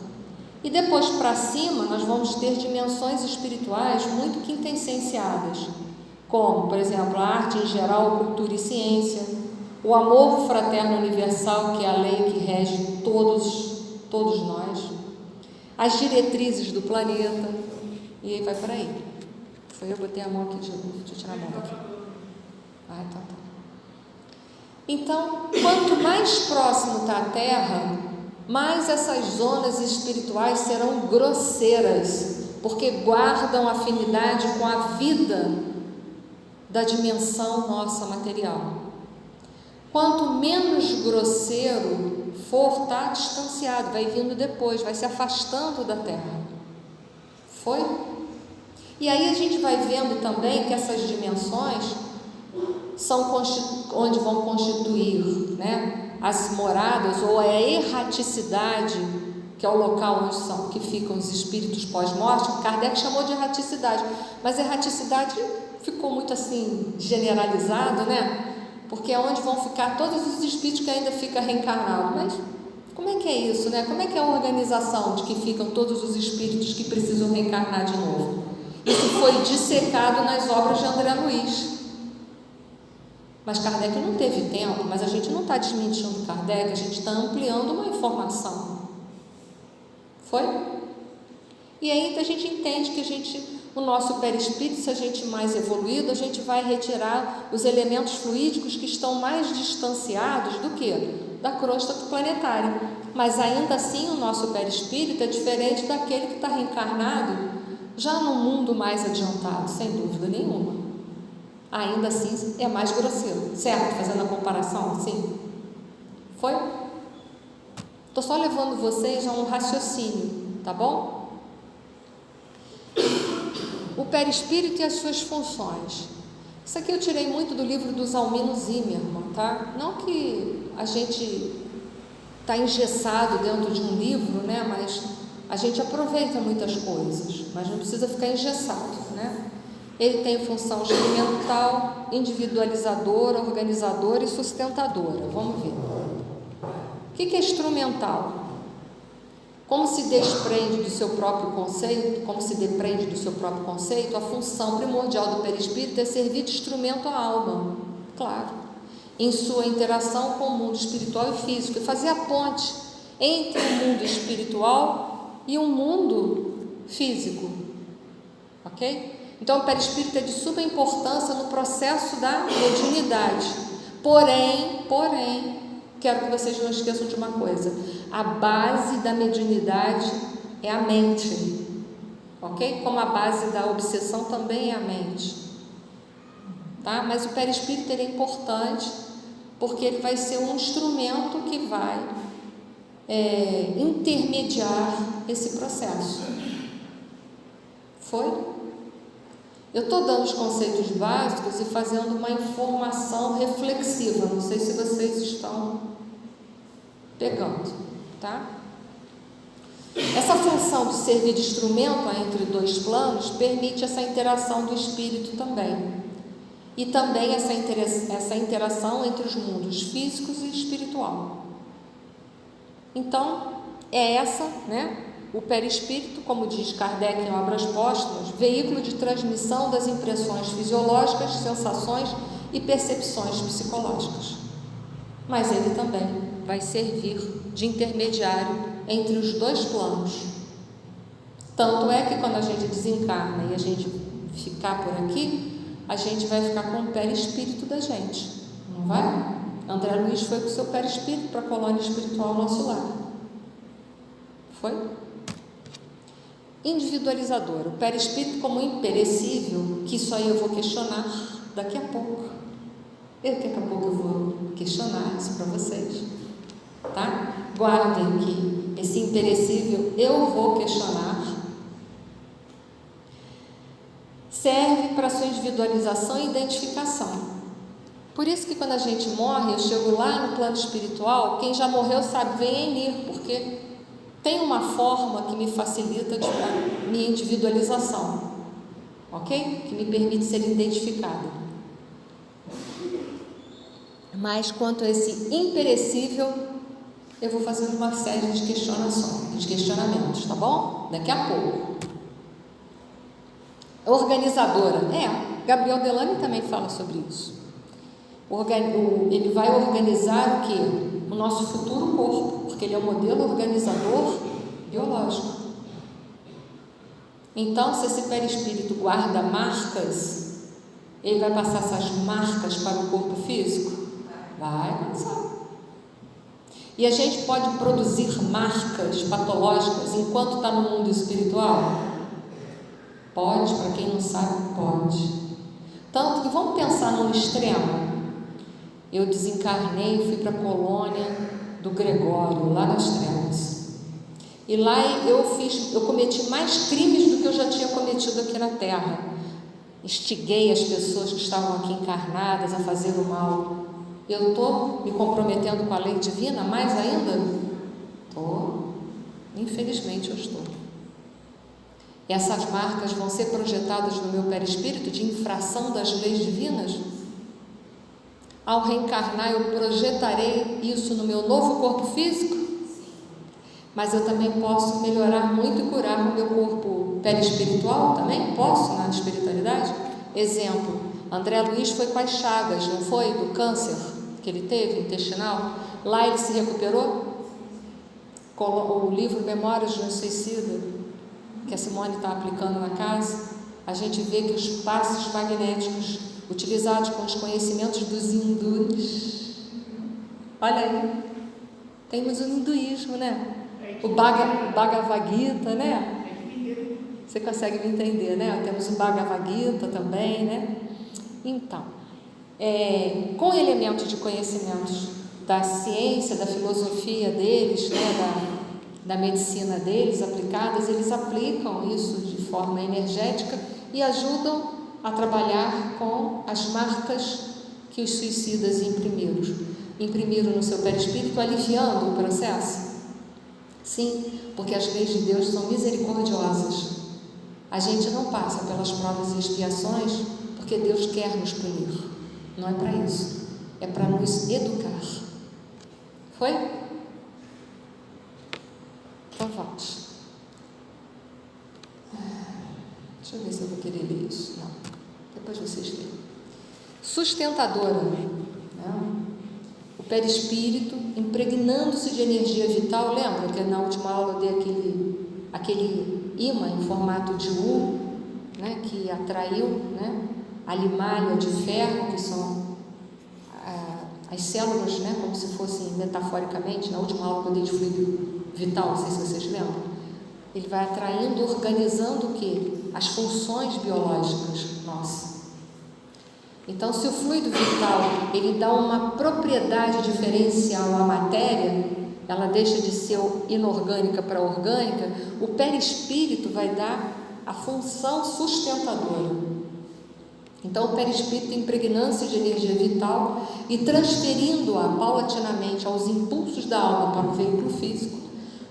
E depois para cima nós vamos ter dimensões espirituais muito quintessenciadas, como, por exemplo, a arte em geral, cultura e ciência, o amor fraterno universal, que é a lei que rege todos nós, as diretrizes do planeta, e aí vai para aí. Foi eu botei a mão aqui de novo, deixa eu tirar a mão daqui. Ah, então tá. Então, quanto mais próximo está a Terra, mais essas zonas espirituais serão grosseiras, porque guardam afinidade com a vida da dimensão nossa material. Quanto menos grosseiro for, está distanciado, vai vindo depois, vai se afastando da Terra. Foi? E aí a gente vai vendo também que essas dimensões são onde vão constituir, né, as moradas ou a erraticidade, que é o local onde que ficam os espíritos pós-morte. Kardec chamou de erraticidade, mas erraticidade ficou muito assim generalizado, né? Porque é onde vão ficar todos os espíritos que ainda ficam reencarnados. Mas como é que é isso, né? Como é que é a organização de que ficam todos os espíritos que precisam reencarnar de novo? Isso foi dissecado nas obras de André Luiz. Mas Kardec não teve tempo, mas a gente não está desmentindo Kardec, a gente está ampliando uma informação. Foi? E aí a gente entende que o nosso perispírito, se a gente mais evoluído, a gente vai retirar os elementos fluídicos que estão mais distanciados do que? Da crosta planetária. Mas ainda assim o nosso perispírito é diferente daquele que está reencarnado já no mundo mais adiantado, sem dúvida nenhuma. Ainda assim é mais grosseiro, certo? Fazendo a comparação, sim. Foi? Estou só levando vocês a um raciocínio, tá bom? O perispírito e as suas funções. Isso aqui eu tirei muito do livro do Zalmino Zimmermann, tá? Não que a gente está engessado dentro de um livro, né? Mas a gente aproveita muitas coisas, mas não precisa ficar engessado, né? Ele tem função experimental, individualizadora, organizadora e sustentadora. Vamos ver. O que é instrumental? Como se desprende do seu próprio conceito, a função primordial do perispírito é servir de instrumento à alma, claro, em sua interação com o mundo espiritual e físico, e fazer a ponte entre o mundo espiritual e o mundo físico, ok? Então o perispírito é de suma importância no processo da mediunidade. Porém, quero que vocês não esqueçam de uma coisa: a base da mediunidade é a mente, ok? Como a base da obsessão também é a mente, tá? Mas o perispírito ele é importante porque ele vai ser um instrumento que vai intermediar esse processo. Foi? Eu estou dando os conceitos básicos e fazendo uma informação reflexiva. Não sei se vocês estão pegando, tá? Essa função de servir de instrumento entre dois planos permite essa interação do espírito também. E também essa interação entre os mundos físicos e espiritual. Então, é essa, né? O perispírito, como diz Kardec em Obras Póstumas, veículo de transmissão das impressões fisiológicas, sensações e percepções psicológicas. Mas ele também vai servir de intermediário entre os dois planos. Tanto é que quando a gente desencarna e a gente ficar por aqui, a gente vai ficar com o perispírito da gente, não vai? André Luiz foi com o seu perispírito para a colônia espiritual nosso lar. Foi? Individualizador, o perispírito como imperecível, que isso aí eu vou questionar daqui a pouco. Daqui a pouco eu vou questionar isso para vocês, tá? Guardem que esse imperecível eu vou questionar. Serve para sua individualização e identificação. Por isso que quando a gente morre, eu chego lá no plano espiritual, quem já morreu sabe, vem em mim, porque tem uma forma que me facilita a minha individualização, ok? Que me permite ser identificada. Mas quanto a esse imperecível, eu vou fazer uma série de questionamentos, tá bom? Daqui a pouco. Organizadora. Gabriel Delany também fala sobre isso. Ele vai organizar o quê? O nosso futuro corpo, porque ele é o modelo organizador biológico. Então, se esse perispírito guarda marcas, ele vai passar essas marcas para o corpo físico? Vai passar. E a gente pode produzir marcas patológicas enquanto está no mundo espiritual? Pode, para quem não sabe, pode. Tanto que vamos pensar num extremo. Eu desencarnei e fui para a colônia do Gregório, lá nas Trevas. E lá eu cometi mais crimes do que eu já tinha cometido aqui na Terra. Instiguei as pessoas que estavam aqui encarnadas a fazer o mal. Eu estou me comprometendo com a lei divina mais ainda? Estou. Infelizmente eu estou. Essas marcas vão ser projetadas no meu perispírito de infração das leis divinas? Ao reencarnar, eu projetarei isso no meu novo corpo físico? Mas eu também posso melhorar muito e curar o meu corpo perispiritual também? Posso, na espiritualidade? Exemplo, André Luiz foi com as chagas, não foi? Do câncer que ele teve, intestinal. Lá ele se recuperou? O livro Memórias de um Suicida, que a Simone está aplicando na casa, a gente vê que os passos magnéticos utilizados com os conhecimentos dos hindus, olha aí, temos o hinduísmo, né? O Bhagavad Gita, né? Você consegue me entender, né? Temos o Bhagavad Gita também, né? Então, com elementos de conhecimentos da ciência, da filosofia deles, né? Da medicina deles aplicadas, eles aplicam isso de forma energética e ajudam a trabalhar com as marcas que os suicidas imprimiram no seu perispírito, aliviando o processo. Sim, porque as leis de Deus são misericordiosas. A gente não passa pelas provas e expiações porque Deus quer nos punir. Não é para isso. É para nos educar. Foi? Então vamos. Deixa eu ver se eu vou querer ler isso. Não. Depois vocês leem. Sustentadora. Né? O perispírito impregnando-se de energia vital. Lembra que na última aula eu dei aquele ímã em formato de U, né, que atraiu, né, a limalha de ferro, que são as células, né, como se fossem metaforicamente, na última aula que eu dei de fluido vital, não sei se vocês lembram. Ele vai atraindo, organizando o quê? As funções biológicas nossas. Então, se o fluido vital ele dá uma propriedade diferencial à matéria, ela deixa de ser inorgânica para orgânica, o perispírito vai dar a função sustentadora. Então, o perispírito impregnando-se de energia vital e transferindo-a paulatinamente aos impulsos da alma para o veículo físico,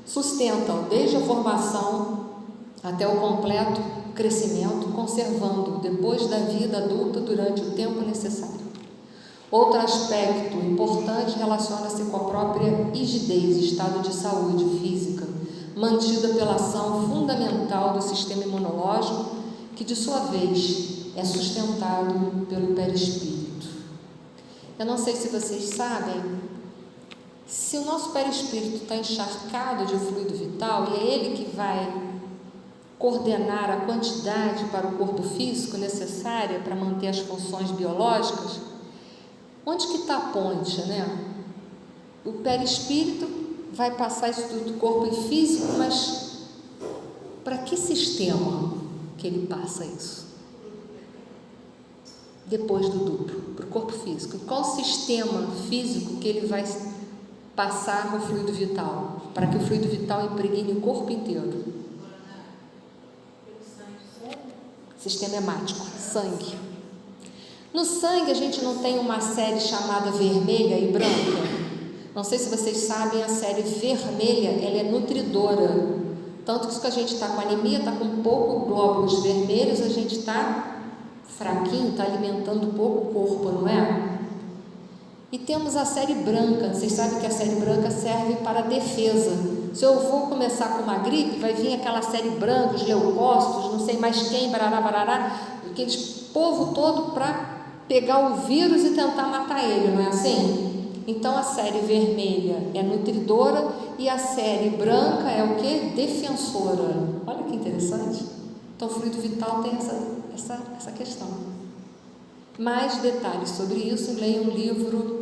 sustentam desde a formação até o completo crescimento, conservando depois da vida adulta durante o tempo necessário. Outro aspecto importante relaciona-se com a própria rigidez, estado de saúde física, mantida pela ação fundamental do sistema imunológico, que de sua vez é sustentado pelo perispírito. Eu não sei se vocês sabem, se o nosso perispírito está encharcado de fluido vital, e é ele que vai coordenar a quantidade para o corpo físico necessária para manter as funções biológicas, onde que está a ponte, né? O perispírito vai passar isso do corpo físico, mas para que sistema que ele passa isso? Depois do duplo, para o corpo físico. Qual sistema físico que ele vai passar o fluido vital, para que o fluido vital impregne o corpo inteiro? Sistema hemático, sangue. No sangue a gente não tem uma série chamada vermelha e branca? Não sei se vocês sabem, a série vermelha ela é nutridora. Tanto que se a gente está com anemia, está com pouco glóbulos vermelhos, a gente está fraquinho, está alimentando pouco o corpo, não é? E temos a série branca. Vocês sabem que a série branca serve para defesa. Se eu vou começar com uma gripe, vai vir aquela série branca, os leucócitos, não sei mais quem, barará, aquele povo todo para pegar o vírus e tentar matar ele, não é assim? Então a série vermelha é nutridora e a série branca é o quê? Defensora. Olha que interessante. Então o fluido vital tem essa questão. Mais detalhes sobre isso, leia um livro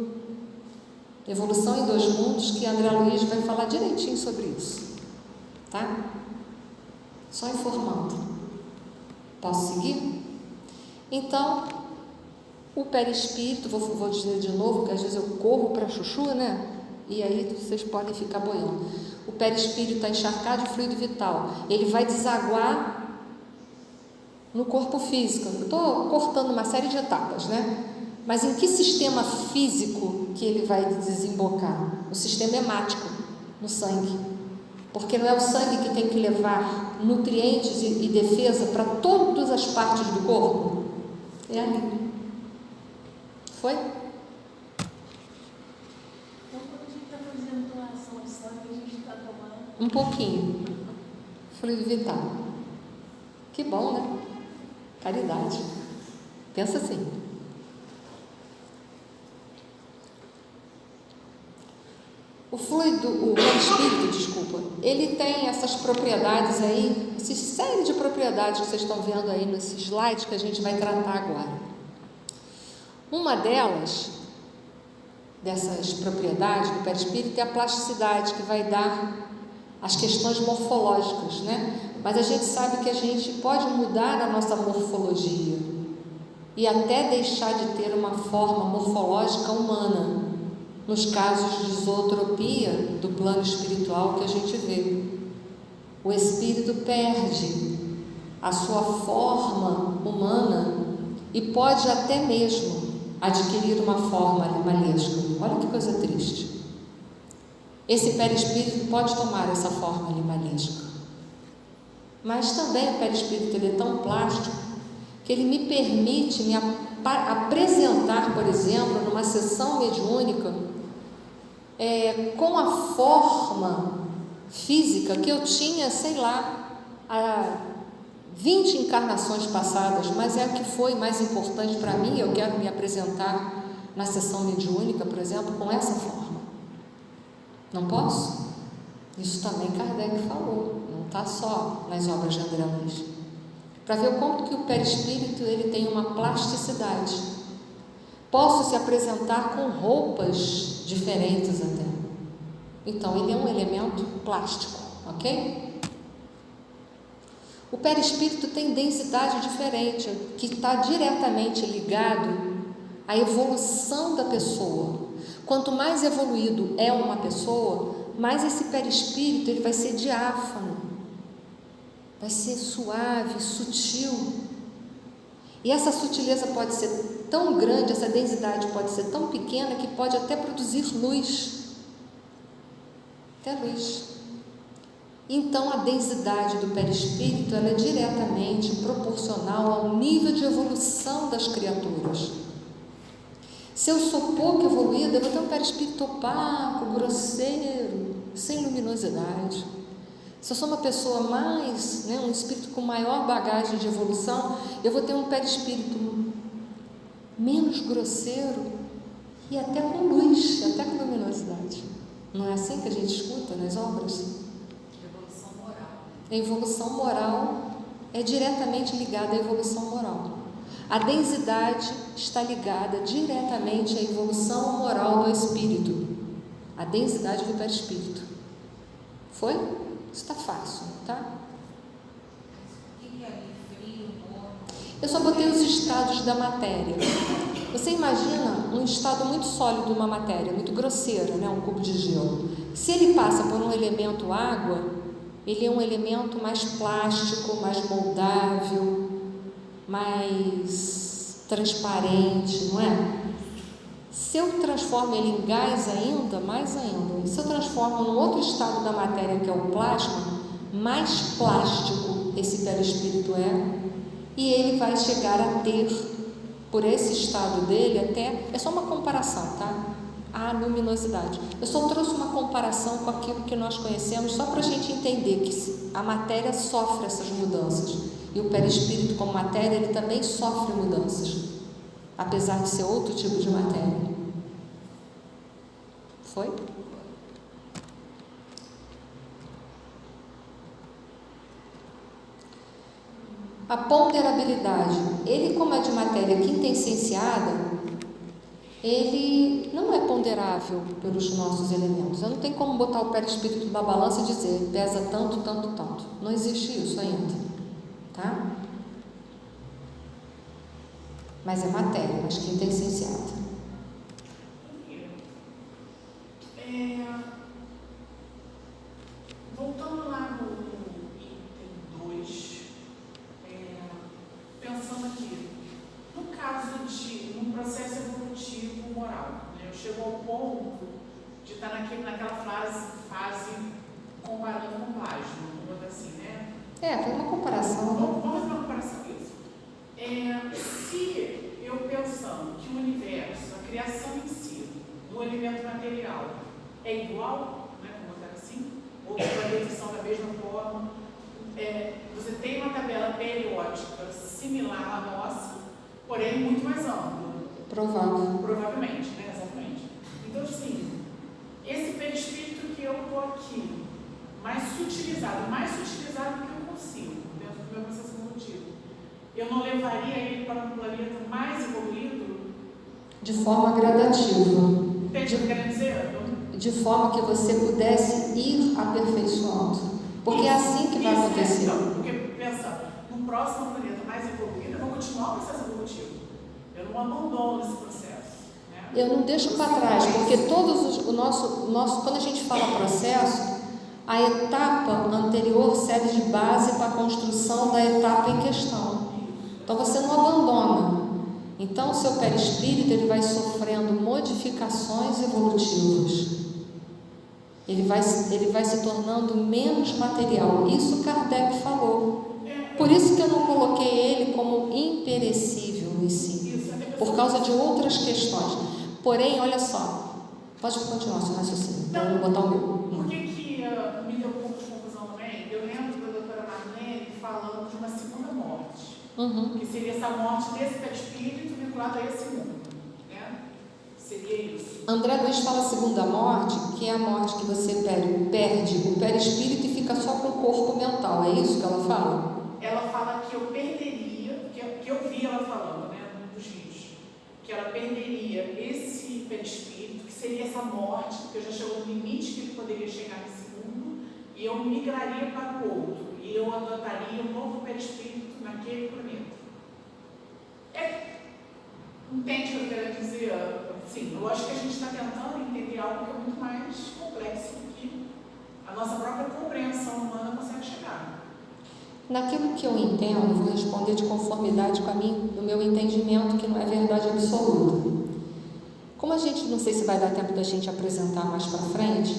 Evolução em 2 Mundos, que André Luiz vai falar direitinho sobre isso, tá? Só informando. Posso seguir? Então, o perispírito, vou dizer de novo, que às vezes eu corro para chuchu, né? E aí vocês podem ficar boiando. O perispírito está encharcado de fluido vital. Ele vai desaguar no corpo físico. Eu estou cortando uma série de etapas, né? Mas em que sistema físico que ele vai desembocar? No sistema hemático, no sangue. Porque não é o sangue que tem que levar nutrientes e defesa para todas as partes do corpo? É ali. Foi? Então, quando a gente está fazendo doação de sangue, a gente está tomando Um pouquinho. Fluido vital. Que bom, né? Caridade. Pensa assim. O perispírito, desculpa, ele tem essas propriedades aí, essa série de propriedades que vocês estão vendo aí nesse slide que a gente vai tratar agora. Uma delas, dessas propriedades do perispírito, é a plasticidade, que vai dar as questões morfológicas, né? Mas a gente sabe que a gente pode mudar a nossa morfologia e até deixar de ter uma forma morfológica humana, nos casos de zootropia do plano espiritual que a gente vê. O espírito perde a sua forma humana e pode até mesmo adquirir uma forma animalesca. Olha que coisa triste. Esse perispírito pode tomar essa forma animalesca. Mas também o perispírito ele é tão plástico que ele me permite me apresentar, por exemplo, numa sessão mediúnica, com a forma física que eu tinha, sei lá, há 20 encarnações passadas, mas é a que foi mais importante para mim. Eu quero me apresentar na sessão mediúnica, por exemplo, com essa forma. Não posso? Isso também Kardec falou, não está só nas obras de André Luiz. Para ver o quanto que o perispírito ele tem uma plasticidade. Posso se apresentar com roupas diferentes até. Então, ele é um elemento plástico, ok? O perispírito tem densidade diferente, que está diretamente ligado à evolução da pessoa. Quanto mais evoluído é uma pessoa, mais esse perispírito ele vai ser diáfano, vai ser suave, sutil. E essa sutileza pode ser tão grande, essa densidade pode ser tão pequena que pode até produzir luz. Até luz. Então, a densidade do perispírito ela é diretamente proporcional ao nível de evolução das criaturas. Se eu sou pouco evoluída, eu vou ter um perispírito opaco, grosseiro, sem luminosidade. Se eu sou uma pessoa mais, um espírito com maior bagagem de evolução, eu vou ter um perispírito menos grosseiro e até com luz, até com luminosidade. Não é assim que a gente escuta nas obras? Evolução moral. A evolução moral é diretamente ligada à evolução moral. A densidade está ligada diretamente à evolução moral do espírito. A densidade do perispírito. Foi? Isso está fácil, tá? O que é ali? Frio, morno? Eu só botei os estados da matéria. Você imagina um estado muito sólido de uma matéria, muito grosseira, um cubo de gelo. Se ele passa por um elemento água, ele é um elemento mais plástico, mais moldável, mais transparente, não é? Se eu transformo ele em gás ainda, mais ainda. Se eu transformo num outro estado da matéria, que é o plasma, mais plástico esse perispírito é, e ele vai chegar a ter, por esse estado dele, até, é só uma comparação, tá? A luminosidade. Eu só trouxe uma comparação com aquilo que nós conhecemos, só para a gente entender que a matéria sofre essas mudanças. E o perispírito, como matéria, ele também sofre mudanças, apesar de ser outro tipo de matéria. Foi? A ponderabilidade, ele como é de matéria quintessenciada, ele não é ponderável pelos nossos elementos. Eu não tenho como botar o perispírito na balança e dizer, pesa tanto, tanto, tanto. Não existe isso ainda, tá? Mas é matéria, mas quintessenciada. Voltando lá no item 2, pensando aqui, no caso de um processo evolutivo moral, eu chego ao ponto de estar naquela fase comparando com Foi uma comparação. Vamos fazer uma comparação disso. Se eu pensando que o universo, a criação em si, do elemento material, é igual, né, vamos botar assim, outros planetas são da mesma forma, você tem uma tabela periódica similar à nossa, porém muito mais ampla. Provavelmente, né? Exatamente. Então, assim, esse perispírito que eu estou aqui, mais sutilizado do que eu consigo, dentro do meu processo evolutivo, eu não levaria ele para um planeta mais evoluído? De forma gradativa. Entende o que eu quero dizer? De forma que você pudesse ir aperfeiçoando. Porque é assim que vai acontecer. Então, porque pensa, no próximo planeta mais evoluído, eu vou continuar o processo evolutivo. Eu não abandono esse processo. Né? Eu não deixo para trás, porque o nosso, quando a gente fala processo, a etapa anterior serve de base para a construção da etapa em questão. Então você não abandona. Então o seu perispírito ele vai sofrendo modificações evolutivas. Ele vai se tornando menos material. Isso Kardec falou. Por isso que eu não coloquei ele como imperecível em si, por causa de outras questões. Porém, olha só, pode continuar seu raciocínio, para eu botar o meu. Por que me deu um pouco de confusão também? Eu lembro da doutora Marlene falando de uma segunda morte, que seria essa morte desse perispírito vinculado a esse mundo. Seria isso. André Luiz fala segunda morte, que é a morte que você perde o perispírito e fica só com o corpo mental. É isso que ela fala? Ela fala que eu perderia, que eu vi ela falando, né, num dos vídeos, que ela perderia esse perispírito, que seria essa morte, porque eu já chegou no limite que ele poderia chegar nesse mundo, e eu migraria para o outro, e eu adotaria um novo perispírito naquele planeta. Entende o que eu quero dizer? Sim, eu acho que a gente está tentando entender algo que é muito mais complexo do que a nossa própria compreensão humana consegue chegar. Naquilo que eu entendo, vou responder de conformidade com o meu entendimento, que não é verdade absoluta. Como a gente, não sei se vai dar tempo da gente apresentar mais para frente,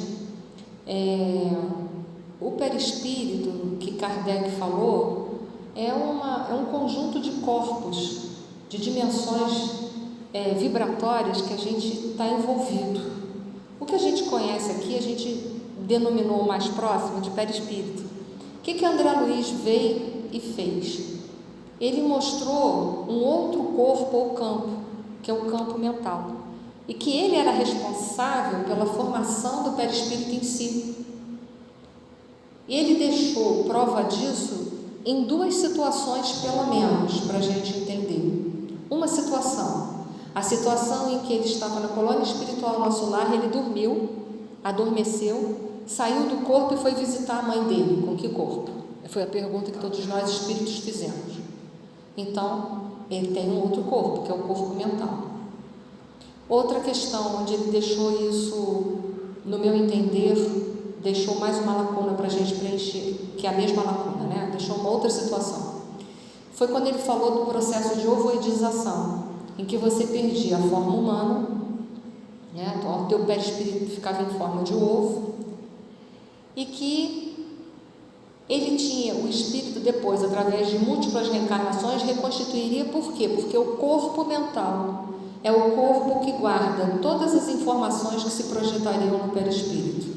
o perispírito que Kardec falou é um conjunto de corpos, de dimensões vibratórias que a gente está envolvido. O que a gente conhece aqui, a gente denominou mais próximo de perispírito. O que André Luiz veio e fez? Ele mostrou um outro corpo ou campo, que é o campo mental, e que ele era responsável pela formação do perispírito em si. E ele deixou prova disso em duas situações, pelo menos, para a gente entender. Uma situação, a situação em que ele estava na colônia espiritual nosso lar, ele dormiu, adormeceu, saiu do corpo e foi visitar a mãe dele. Com que corpo? Foi a pergunta que todos nós espíritos fizemos. Então, ele tem um outro corpo, que é o corpo mental. Outra questão, onde ele deixou isso, no meu entender, deixou mais uma lacuna para a gente preencher, que é a mesma lacuna, né? Deixou uma outra situação. Foi quando ele falou do processo de ovoidização, em que você perdia a forma humana, né? Então, o teu perispírito ficava em forma de ovo, e que ele tinha o espírito depois, através de múltiplas reencarnações, reconstituiria. Por quê? Porque o corpo mental é o corpo que guarda todas as informações que se projetariam no perispírito.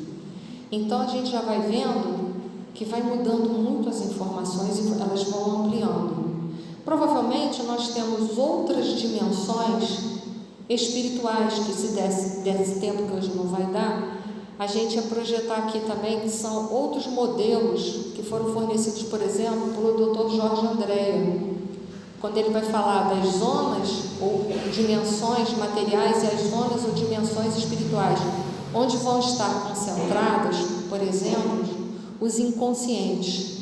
Então a gente já vai vendo que vai mudando muito as informações e elas vão ampliando. Provavelmente nós temos outras dimensões espirituais que, se desse tempo, que hoje não vai dar, a gente ia projetar aqui também, que são outros modelos que foram fornecidos, por exemplo, pelo Dr. Jorge Andréa, quando ele vai falar das zonas ou dimensões materiais e as zonas ou dimensões espirituais, onde vão estar concentradas, por exemplo, os inconscientes.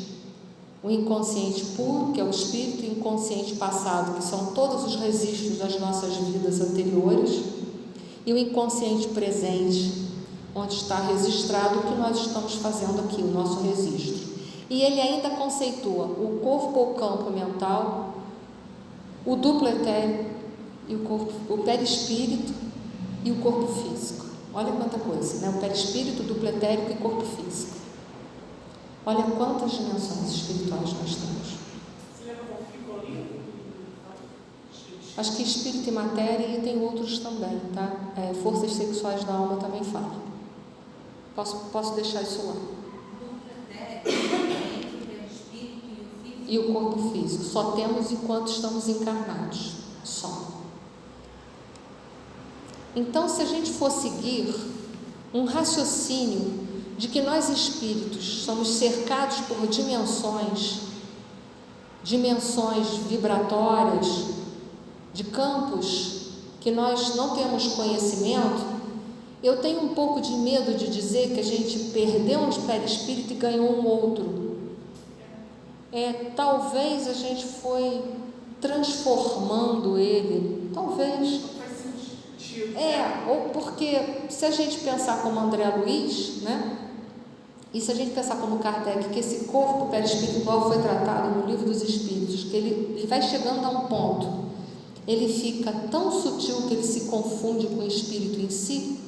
O inconsciente puro, que é o espírito, e o inconsciente passado, que são todos os registros das nossas vidas anteriores, e o inconsciente presente, onde está registrado o que nós estamos fazendo aqui, o nosso registro. E ele ainda conceitua o corpo ou campo mental, o duplo etéreo, e o perispírito e o corpo físico. Olha quanta coisa, né? O perispírito, o duplo etérico e corpo físico. Olha quantas dimensões espirituais nós temos. Você lembra como ficou ali? Acho que espírito e matéria, e tem outros também, tá? Forças sexuais da alma também fala. Posso deixar isso lá. E o corpo físico. Só temos enquanto estamos encarnados. Só. Então, se a gente for seguir um raciocínio de que nós espíritos somos cercados por dimensões vibratórias, de campos que nós não temos conhecimento, eu tenho um pouco de medo de dizer que a gente perdeu um perispírito e ganhou um outro. Talvez a gente foi transformando ele, talvez. Faz sentido. Ou porque se a gente pensar como André Luiz, né? E se a gente pensar como Kardec, que esse corpo perispiritual foi tratado no Livro dos Espíritos, que ele vai chegando a um ponto, ele fica tão sutil que ele se confunde com o espírito em si.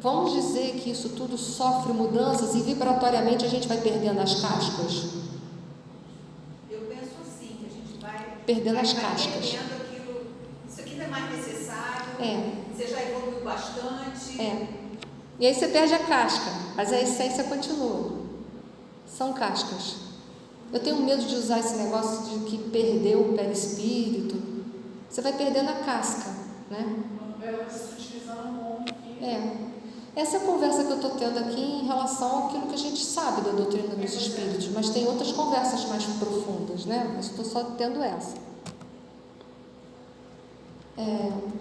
Vamos dizer que isso tudo sofre mudanças e vibratoriamente a gente vai perdendo as cascas? Eu penso assim, que a gente vai perdendo as cascas. Perdendo aquilo, isso aqui não é mais necessário, você já evoluiu bastante. E aí você perde a casca, mas a essência continua. São cascas. Eu tenho medo de usar esse negócio de que perdeu o perispírito. Você vai perdendo a casca, né? Ela vai se utilizando muito. Essa é a conversa que eu estou tendo aqui em relação àquilo que a gente sabe da doutrina dos espíritos, mas tem outras conversas mais profundas, né? Mas estou só tendo essa.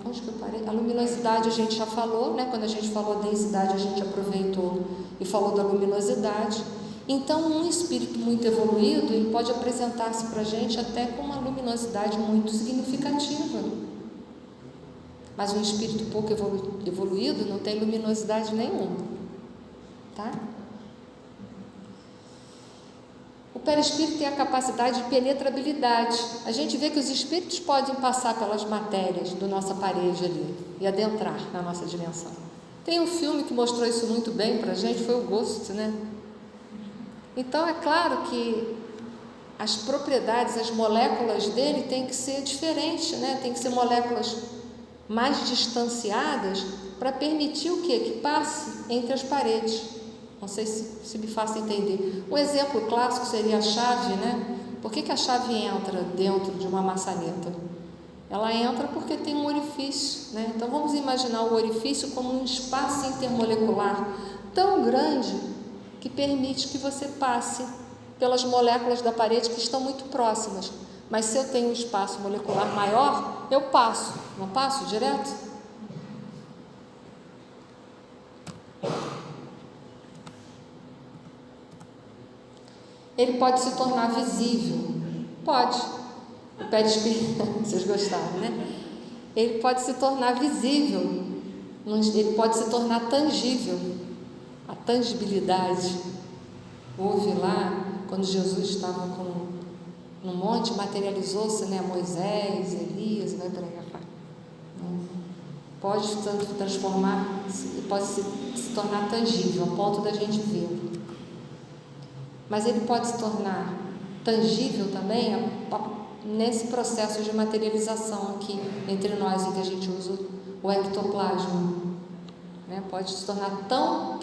Onde que eu parei? A luminosidade a gente já falou, né? Quando a gente falou densidade, a gente aproveitou e falou da luminosidade. Então, um espírito muito evoluído, ele pode apresentar-se para a gente até com uma luminosidade muito significativa. Mas um espírito pouco evoluído não tem luminosidade nenhuma, tá? O perispírito tem a capacidade de penetrabilidade. A gente vê que os espíritos podem passar pelas matérias da nossa parede ali e adentrar na nossa dimensão. Tem um filme que mostrou isso muito bem para a gente, foi o Ghost, né? Então, é claro que as propriedades, as moléculas dele têm que ser diferentes, né? Tem que ser moléculas mais distanciadas para permitir o quê? Que passe entre as paredes. Não sei se me faço entender. Um exemplo clássico seria a chave, né? Por que a chave entra dentro de uma maçaneta? Ela entra porque tem um orifício, né? Então vamos imaginar o orifício como um espaço intermolecular tão grande que permite que você passe pelas moléculas da parede que estão muito próximas. Mas se eu tenho um espaço molecular maior, eu passo. Não passo direto? Ele pode se tornar visível. Pode. O perispírito, vocês gostaram, né? Ele pode se tornar visível. Ele pode se tornar tangível. A tangibilidade. Houve lá, quando Jesus estava no monte, materializou-se, né? Moisés, Elias, vai para aí, pode se transformar, pode se tornar tangível, a ponto da gente vê-lo. Mas ele pode se tornar tangível também nesse processo de materialização aqui entre nós, em que a gente usa o ectoplasma, né? Pode se tornar tão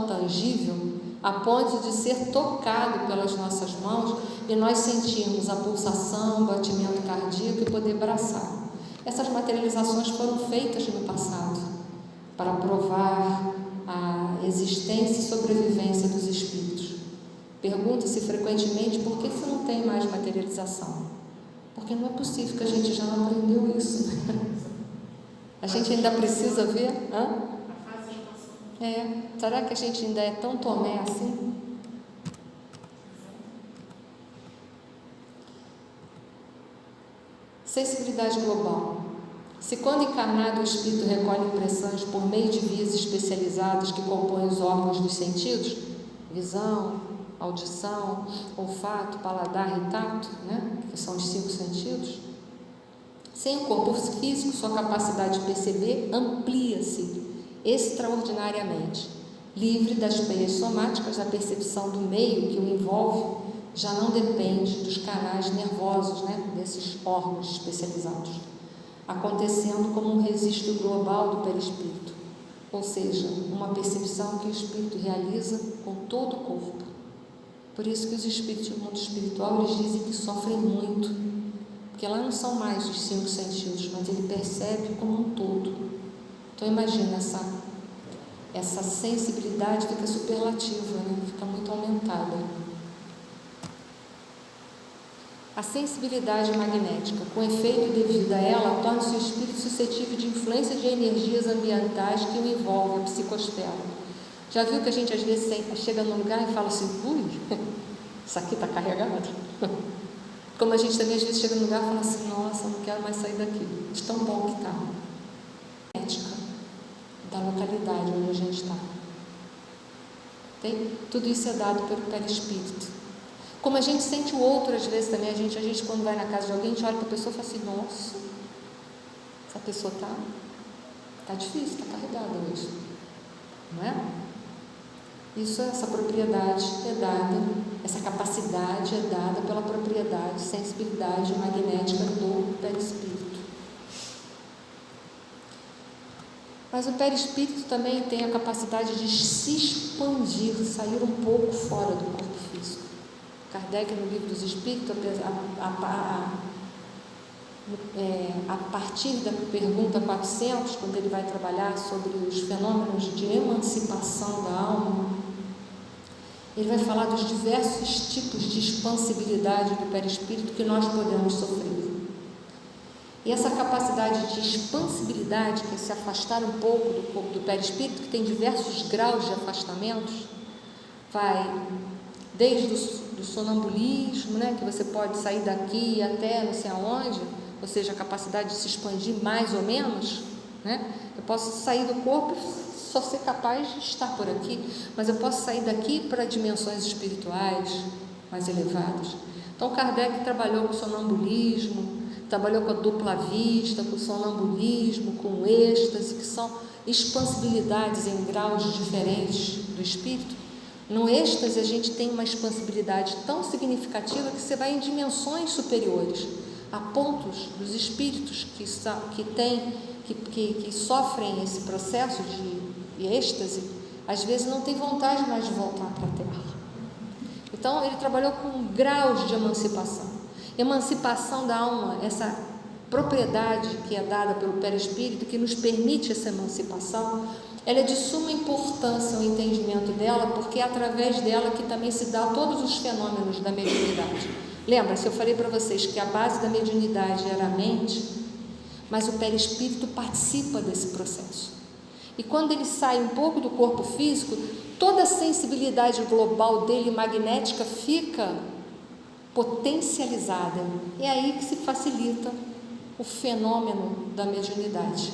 tangível a ponto de ser tocado pelas nossas mãos e nós sentirmos a pulsação, o batimento cardíaco e poder abraçar. Essas materializações foram feitas no passado para provar a existência e sobrevivência dos espíritos. Pergunta-se frequentemente por que isso não tem mais materialização. Porque não é possível que a gente já não aprendeu isso. A gente ainda precisa ver? Será que a gente ainda é tão tomé assim? Sensibilidade global. Se quando encarnado o espírito recolhe impressões por meio de vias especializadas que compõem os órgãos dos sentidos, visão, audição, olfato, paladar e tato, né, que são os 5 sentidos, sem o corpo físico, sua capacidade de perceber amplia-se extraordinariamente Livre das peias somáticas, a percepção do meio que o envolve já não depende dos canais nervosos, desses órgãos especializados, acontecendo como um registro global do perispírito, ou seja, uma percepção que o espírito realiza com todo o corpo. Por isso que os espíritos do mundo espiritual, eles dizem que sofrem muito, porque lá não são mais os 5 sentidos, mas ele percebe como um todo. Então imagina, essa sensibilidade fica superlativa, fica muito aumentada. A sensibilidade magnética, com efeito devido a ela, torna-se o espírito suscetível de influência de energias ambientais que o envolvem, a psicosfera. Já viu que a gente às vezes chega num lugar e fala assim, ui, isso aqui está carregado? Como a gente também às vezes chega num lugar e fala assim, nossa, não quero mais sair daqui, de tão bom que está. Ética da localidade onde a gente está. Tudo isso é dado pelo perispírito. Como a gente sente o outro, às vezes também, a gente quando vai na casa de alguém, a gente olha para a pessoa e fala assim, nossa, essa pessoa está difícil, está carregada hoje. Não é? Isso, essa propriedade é dada, essa capacidade é dada pela propriedade, sensibilidade magnética do perispírito. Mas o perispírito também tem a capacidade de se expandir, sair um pouco fora do corpo físico. Kardec, no Livro dos Espíritos, a partir da pergunta 400, quando ele vai trabalhar sobre os fenômenos de emancipação da alma, ele vai falar dos diversos tipos de expansibilidade do perispírito que nós podemos sofrer. E essa capacidade de expansibilidade, que é se afastar um pouco do corpo do perispírito, que tem diversos graus de afastamentos, vai desde o sonambulismo, que você pode sair daqui até não sei aonde, ou seja, a capacidade de se expandir mais ou menos, eu posso sair do corpo e só ser capaz de estar por aqui, mas eu posso sair daqui para dimensões espirituais mais elevadas. Então Kardec trabalhou com o sonambulismo, trabalhou com a dupla vista, com o sonambulismo, com o êxtase, que são expansibilidades em graus diferentes do espírito. No êxtase a gente tem uma expansibilidade tão significativa que você vai em dimensões superiores, a pontos dos espíritos que sofrem esse processo de êxtase, às vezes não tem vontade mais de voltar para a Terra. Então ele trabalhou com graus de emancipação da alma, essa propriedade que é dada pelo perispírito, que nos permite essa emancipação. Ela é de suma importância o entendimento dela, porque é através dela que também se dá todos os fenômenos da mediunidade. Lembra-se, eu falei para vocês que a base da mediunidade era a mente, mas o perispírito participa desse processo. E quando ele sai um pouco do corpo físico, toda a sensibilidade global dele, magnética, fica potencializada. É aí que se facilita o fenômeno da mediunidade,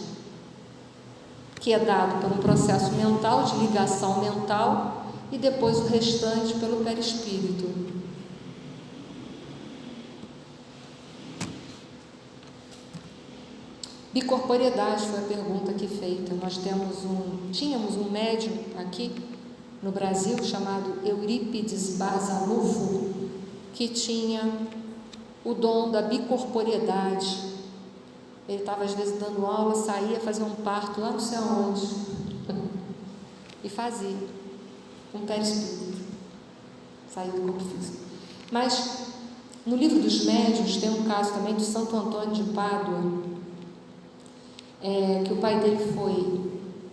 que é dado por um processo mental, de ligação mental, e depois o restante pelo perispírito. Bicorporiedade foi a pergunta aqui feita. Nós tínhamos um médium aqui no Brasil chamado Eurípides Basanufo, que tinha o dom da bicorporiedade. Ele estava às vezes dando aula, saía, fazia um parto lá não sei aonde e fazia um perispírito, saía do corpo físico. Mas no Livro dos Médiuns tem um caso também de Santo Antônio de Pádua, que o pai dele foi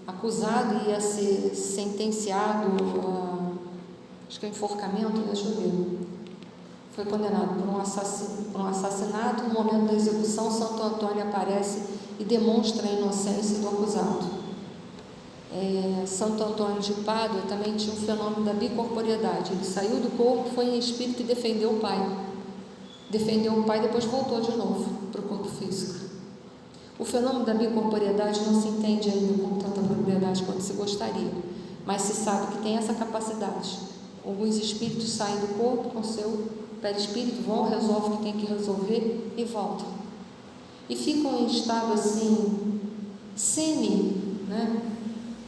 acusado e ia ser sentenciado acho que é enforcamento, deixa eu ver. Foi condenado por um assassinato. No momento da execução, Santo Antônio aparece e demonstra a inocência do acusado. Santo Antônio de Pádua também tinha um fenômeno da bicorporiedade. Ele saiu do corpo, foi em espírito e defendeu o pai. Defendeu o pai e depois voltou de novo para o corpo físico. O fenômeno da bicorporiedade não se entende ainda com tanta propriedade quanto se gostaria, mas se sabe que tem essa capacidade. Alguns espíritos saem do corpo com seu perispírito, vão, resolvem o que tem que resolver e voltam. E ficam em estado assim,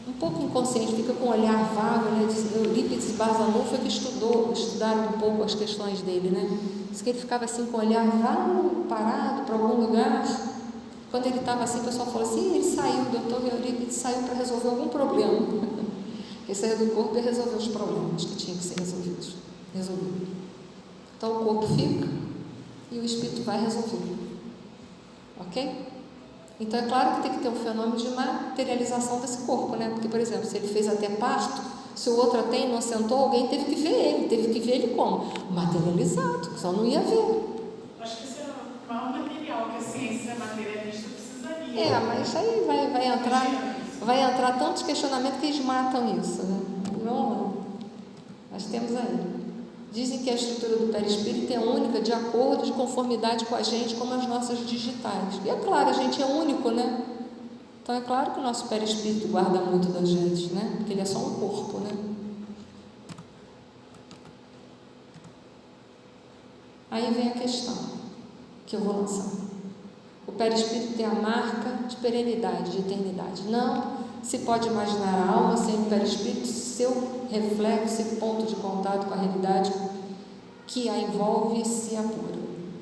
um pouco inconsciente, fica com um olhar vago, né? Eurípides e Barçanufo foi que estudaram um pouco as questões dele, né? Diz que ele ficava assim com o olhar vago, parado para algum lugar. Quando ele estava assim, o pessoal falou assim, ele saiu, o doutor Eurípides saiu para resolver algum problema. Ele saiu do corpo e resolveu os problemas que tinham que ser resolvidos. Então o corpo fica e o espírito vai resolver. Ok? Então é claro que tem que ter um fenômeno de materialização desse corpo, né? Porque, por exemplo, se ele fez até parto, se o outro até inocentou, alguém teve que ver ele como? Materializado, senão não ia ver. Acho que esse é o maior material que a ciência materialista precisaria. Mas aí vai entrar tantos questionamentos que eles matam isso, né? Não, nós temos aí. Dizem que a estrutura do perispírito é única, de acordo, de conformidade com a gente, como as nossas digitais. E é claro, a gente é único, né? Então é claro que o nosso perispírito guarda muito da gente, né? Porque ele é só um corpo, né? Aí vem a questão que eu vou lançar. O perispírito tem a marca de perenidade, de eternidade. Não se pode imaginar a alma sem o perispírito, seu reflexo e ponto de contato com a realidade que a envolve e se apura,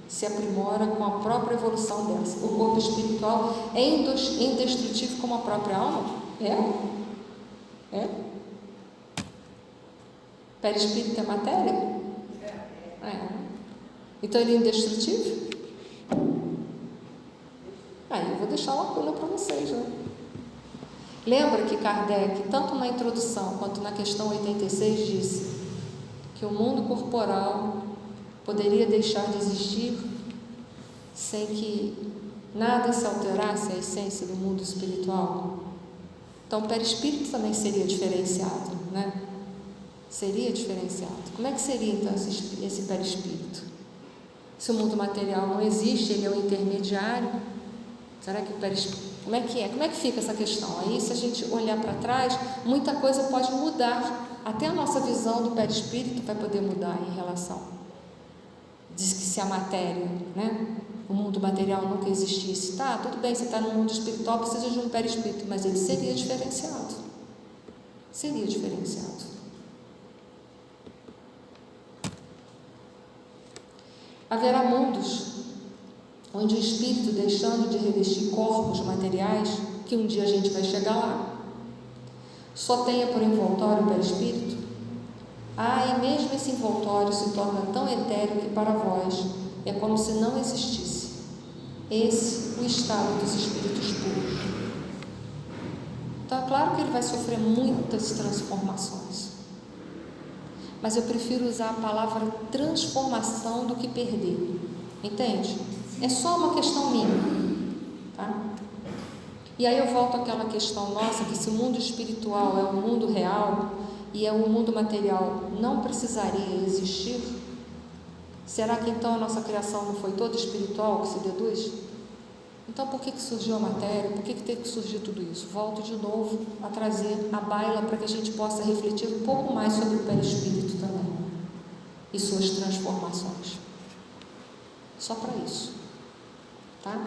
se aprimora com a própria evolução dessa. O corpo espiritual é indestrutível como a própria alma? É? Perispírito é matéria? É. Então ele é indestrutível? Aí eu vou deixar uma coisa para vocês, né? Lembra que Kardec, tanto na introdução quanto na questão 86, disse que o mundo corporal poderia deixar de existir sem que nada se alterasse a essência do mundo espiritual? Então o perispírito também seria diferenciado, né? Seria diferenciado. Como é que seria então esse perispírito? Se o mundo material não existe, ele é o intermediário, será que o perispírito... Como é que é? Como é que fica essa questão? Aí, se a gente olhar para trás, muita coisa pode mudar. Até a nossa visão do perispírito vai poder mudar em relação. Diz que se a matéria, né, o mundo material nunca existisse, tá, tudo bem, você está no mundo espiritual, precisa de um perispírito, mas ele seria diferenciado. Seria diferenciado. Haverá mundos onde o espírito, deixando de revestir corpos materiais, que um dia a gente vai chegar lá, só tenha por envoltório o perispírito. E mesmo esse envoltório se torna tão etéreo que para vós é como se não existisse. Esse o estado dos espíritos puros. Então é claro que ele vai sofrer muitas transformações, mas eu prefiro usar a palavra transformação do que perder, entende? É só uma questão minha, tá? E aí eu volto àquela questão nossa, que se o mundo espiritual é o mundo real e o mundo material não precisaria existir, será que então a nossa criação não foi toda espiritual, que se deduz? Então por que surgiu a matéria? Por que teve que surgir tudo isso? Volto de novo a trazer a baila para que a gente possa refletir um pouco mais sobre o perispírito também e suas transformações. Só para isso. Tá?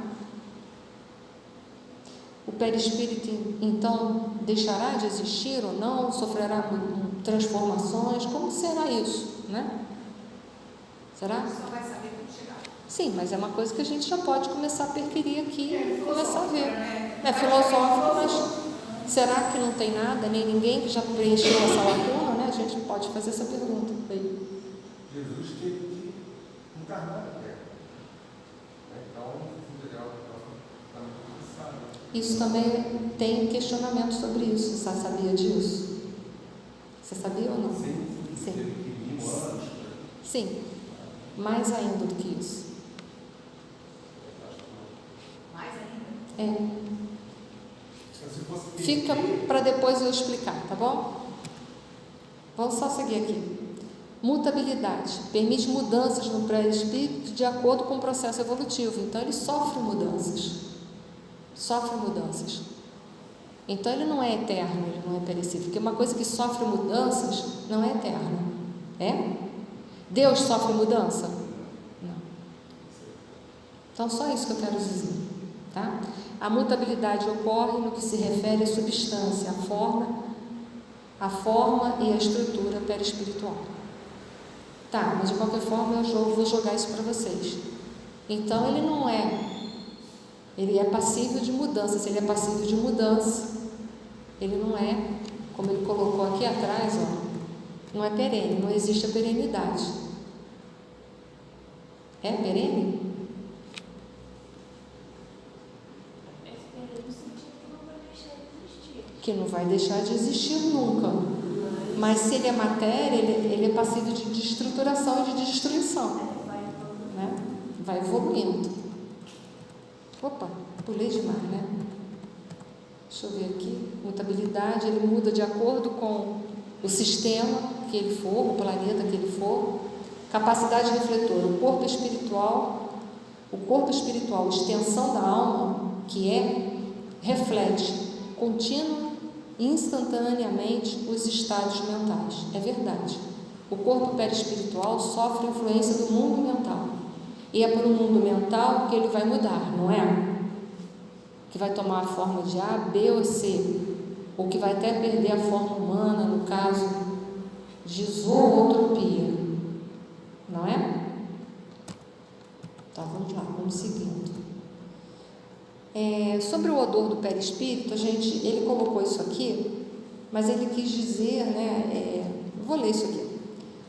O perispírito então deixará de existir ou não? Sofrerá transformações? Como será isso, né? Será? Só vai saber quando chegar. Sim, mas é uma coisa que a gente já pode começar a perquirir aqui e começar a ver. É filosófico, mas será que não tem nada, nem ninguém que já preencheu essa lacuna, né? A gente pode fazer essa pergunta. Jesus teve que encarnar a terra. Então, isso também tem questionamento sobre isso. Você sabia disso? Você sabia ou não? Sim. Sim. Mais ainda do que isso. Mais ainda? É. Fica para depois eu explicar, tá bom? Vamos só seguir aqui. Mutabilidade. Permite mudanças no perispírito de acordo com o processo evolutivo. Então, ele sofre mudanças. Então ele não é eterno, ele não é perecível, porque uma coisa que sofre mudanças não é eterna. É? Deus sofre mudança? Não. Então só isso que eu quero dizer, tá? A mutabilidade ocorre no que se refere à substância, à forma a forma e a estrutura perispiritual. Tá, mas de qualquer forma eu vou jogar isso para vocês. Então ele é passível de mudança. Se ele é passível de mudança, ele não é, como ele colocou aqui atrás, ó, não é perene, não existe a perenidade. É perene? Que não vai deixar de existir nunca. Mas se ele é matéria, ele é passível de estruturação e de destruição, né? Vai evoluindo. Opa, pulei demais, né? Deixa eu ver aqui. Mutabilidade, ele muda de acordo com o sistema que ele for, o planeta que ele for. Capacidade refletora, o corpo espiritual, extensão da alma, que reflete contínua e instantaneamente os estados mentais. É verdade. O corpo perispiritual sofre influência do mundo mental. E é por um mundo mental que ele vai mudar, não é? Que vai tomar a forma de A, B ou C. Ou que vai até perder a forma humana, no caso de zootropia. Não é? Tá, vamos lá, vamos seguindo. Sobre o odor do perispírito, ele colocou isso aqui, mas ele quis dizer, vou ler isso aqui.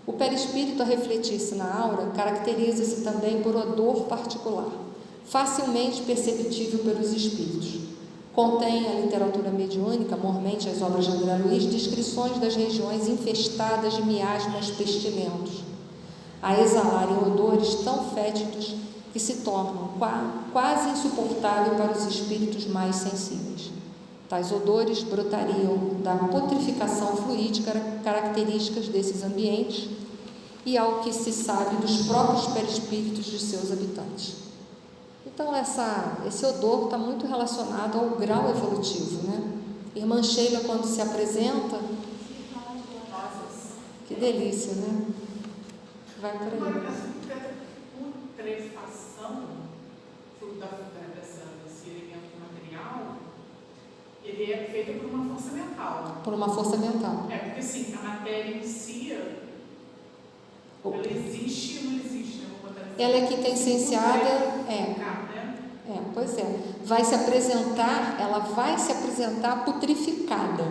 O perispírito a refletir-se na aura caracteriza-se também por odor particular, facilmente perceptível pelos espíritos. Contém a literatura mediúnica, mormente as obras de André Luiz, descrições das regiões infestadas de miasmas pestilentos, a exalarem odores tão fétidos que se tornam quase insuportáveis para os espíritos mais sensíveis. Tais odores brotariam da putrificação fluídica características desses ambientes e ao que se sabe dos próprios perispíritos de seus habitantes. Então, esse odor está muito relacionado ao grau evolutivo, né? Irmã Sheila, quando se apresenta, que delícia, né? Vai por aí. Putrefação, fruto desse elemento material, ele é feito por uma força mental. Por uma força mental. Porque assim, a matéria em si, ela existe ou não existe, né? Vou botar assim. Ela é quintessenciada, pois é. Ela vai se apresentar putrificada.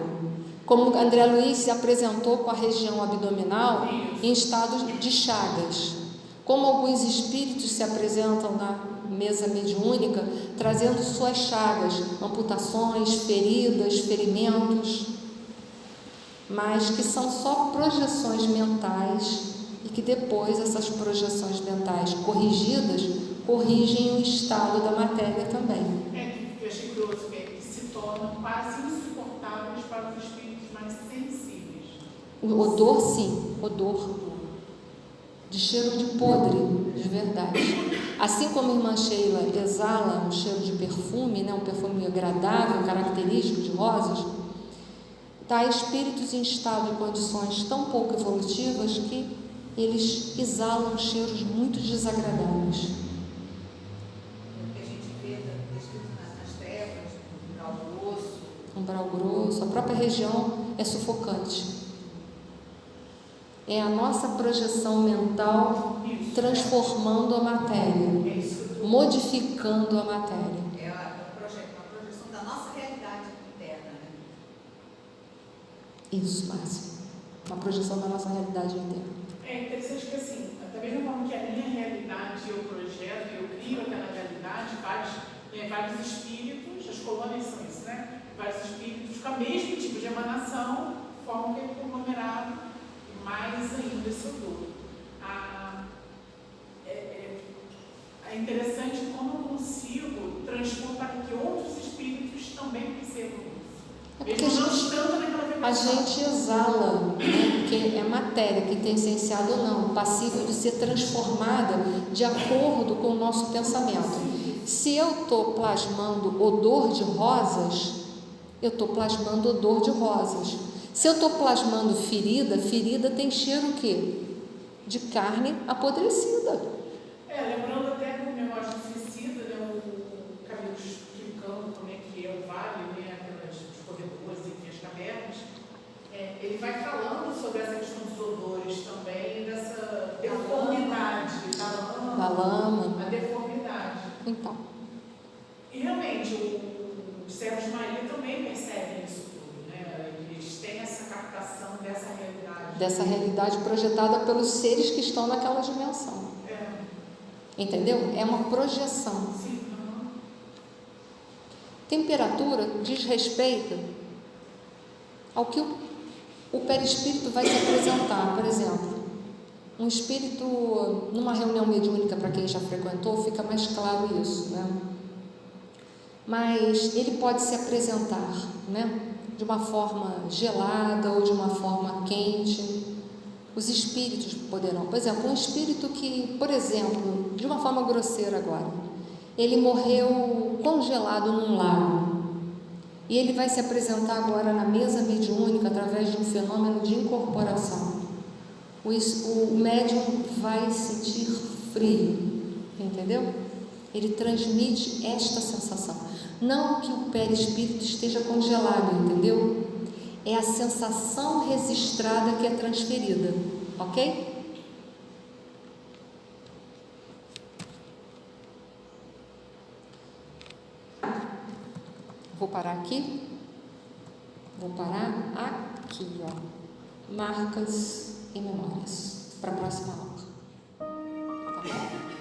Como André Luiz se apresentou com a região abdominal em estado de chagas. Como alguns espíritos se apresentam na mesa mediúnica, trazendo suas chagas, amputações, feridas, ferimentos, mas que são só projeções mentais e que depois essas projeções mentais corrigidas corrigem o estado da matéria também. Que eu achei curioso, que se tornam quase insuportáveis para os espíritos mais sensíveis. O odor, sim, odor de cheiro de podre, de verdade. Assim como a irmã Sheila exala um cheiro de perfume, né, um perfume agradável, característico de rosas, há espíritos em estado de condições tão pouco evolutivas que eles exalam cheiros muito desagradáveis. O que a gente vê descrito nas trevas, um umbral grosso, a própria região é sufocante. É a nossa projeção mental transformando a matéria, modificando a matéria. É uma projeção da nossa realidade interna, né? Isso, Márcia. Uma projeção da nossa realidade interna. É interessante que assim, da mesma forma que a minha realidade eu projeto, eu crio aquela realidade, vários espíritos, as colônias são isso, né? Vários espíritos com o mesmo tipo de emanação, formam aquele conglomerado, e mais ainda esse odor. É interessante como eu consigo transpor para que outros espíritos também percebam isso. Porque Mesmo não estando naquela a gente exala, né? Porque é matéria que tem essenciado ou não, passível de ser transformada de acordo com o nosso pensamento. Se eu estou plasmando odor de rosas, eu estou plasmando odor de rosas. Se eu estou plasmando ferida tem cheiro o quê? De carne apodrecida. Lembrando até do negócio de suicida, né, o caminho explicando como é que é o vale, né, os corredores, enfim, as cavernas, ele vai falando sobre essa questão dos odores também, dessa deformidade Da lama. a deformidade. Então, E realmente, os servos de Maria também percebem isso tudo, né? Eles têm essa captação dessa realidade. dessa realidade projetada pelos seres que estão naquela dimensão. Entendeu? É uma projeção. Sim. Temperatura diz respeito ao que o perispírito vai se apresentar. Por exemplo, um espírito, numa reunião mediúnica, para quem já frequentou, fica mais claro isso, né? Mas ele pode se apresentar, né, de uma forma gelada ou de uma forma quente. Os espíritos poderão, por exemplo, um espírito que, por exemplo, de uma forma grosseira agora, ele morreu congelado num lago e ele vai se apresentar agora na mesa mediúnica através de um fenômeno de incorporação. O médium vai sentir frio, entendeu? Ele transmite esta sensação. Não que o perispírito esteja congelado, entendeu? É a sensação registrada que é transferida, ok? Vou parar aqui. Vou parar aqui, ó. Marcas e memórias para a próxima aula. Tá bom?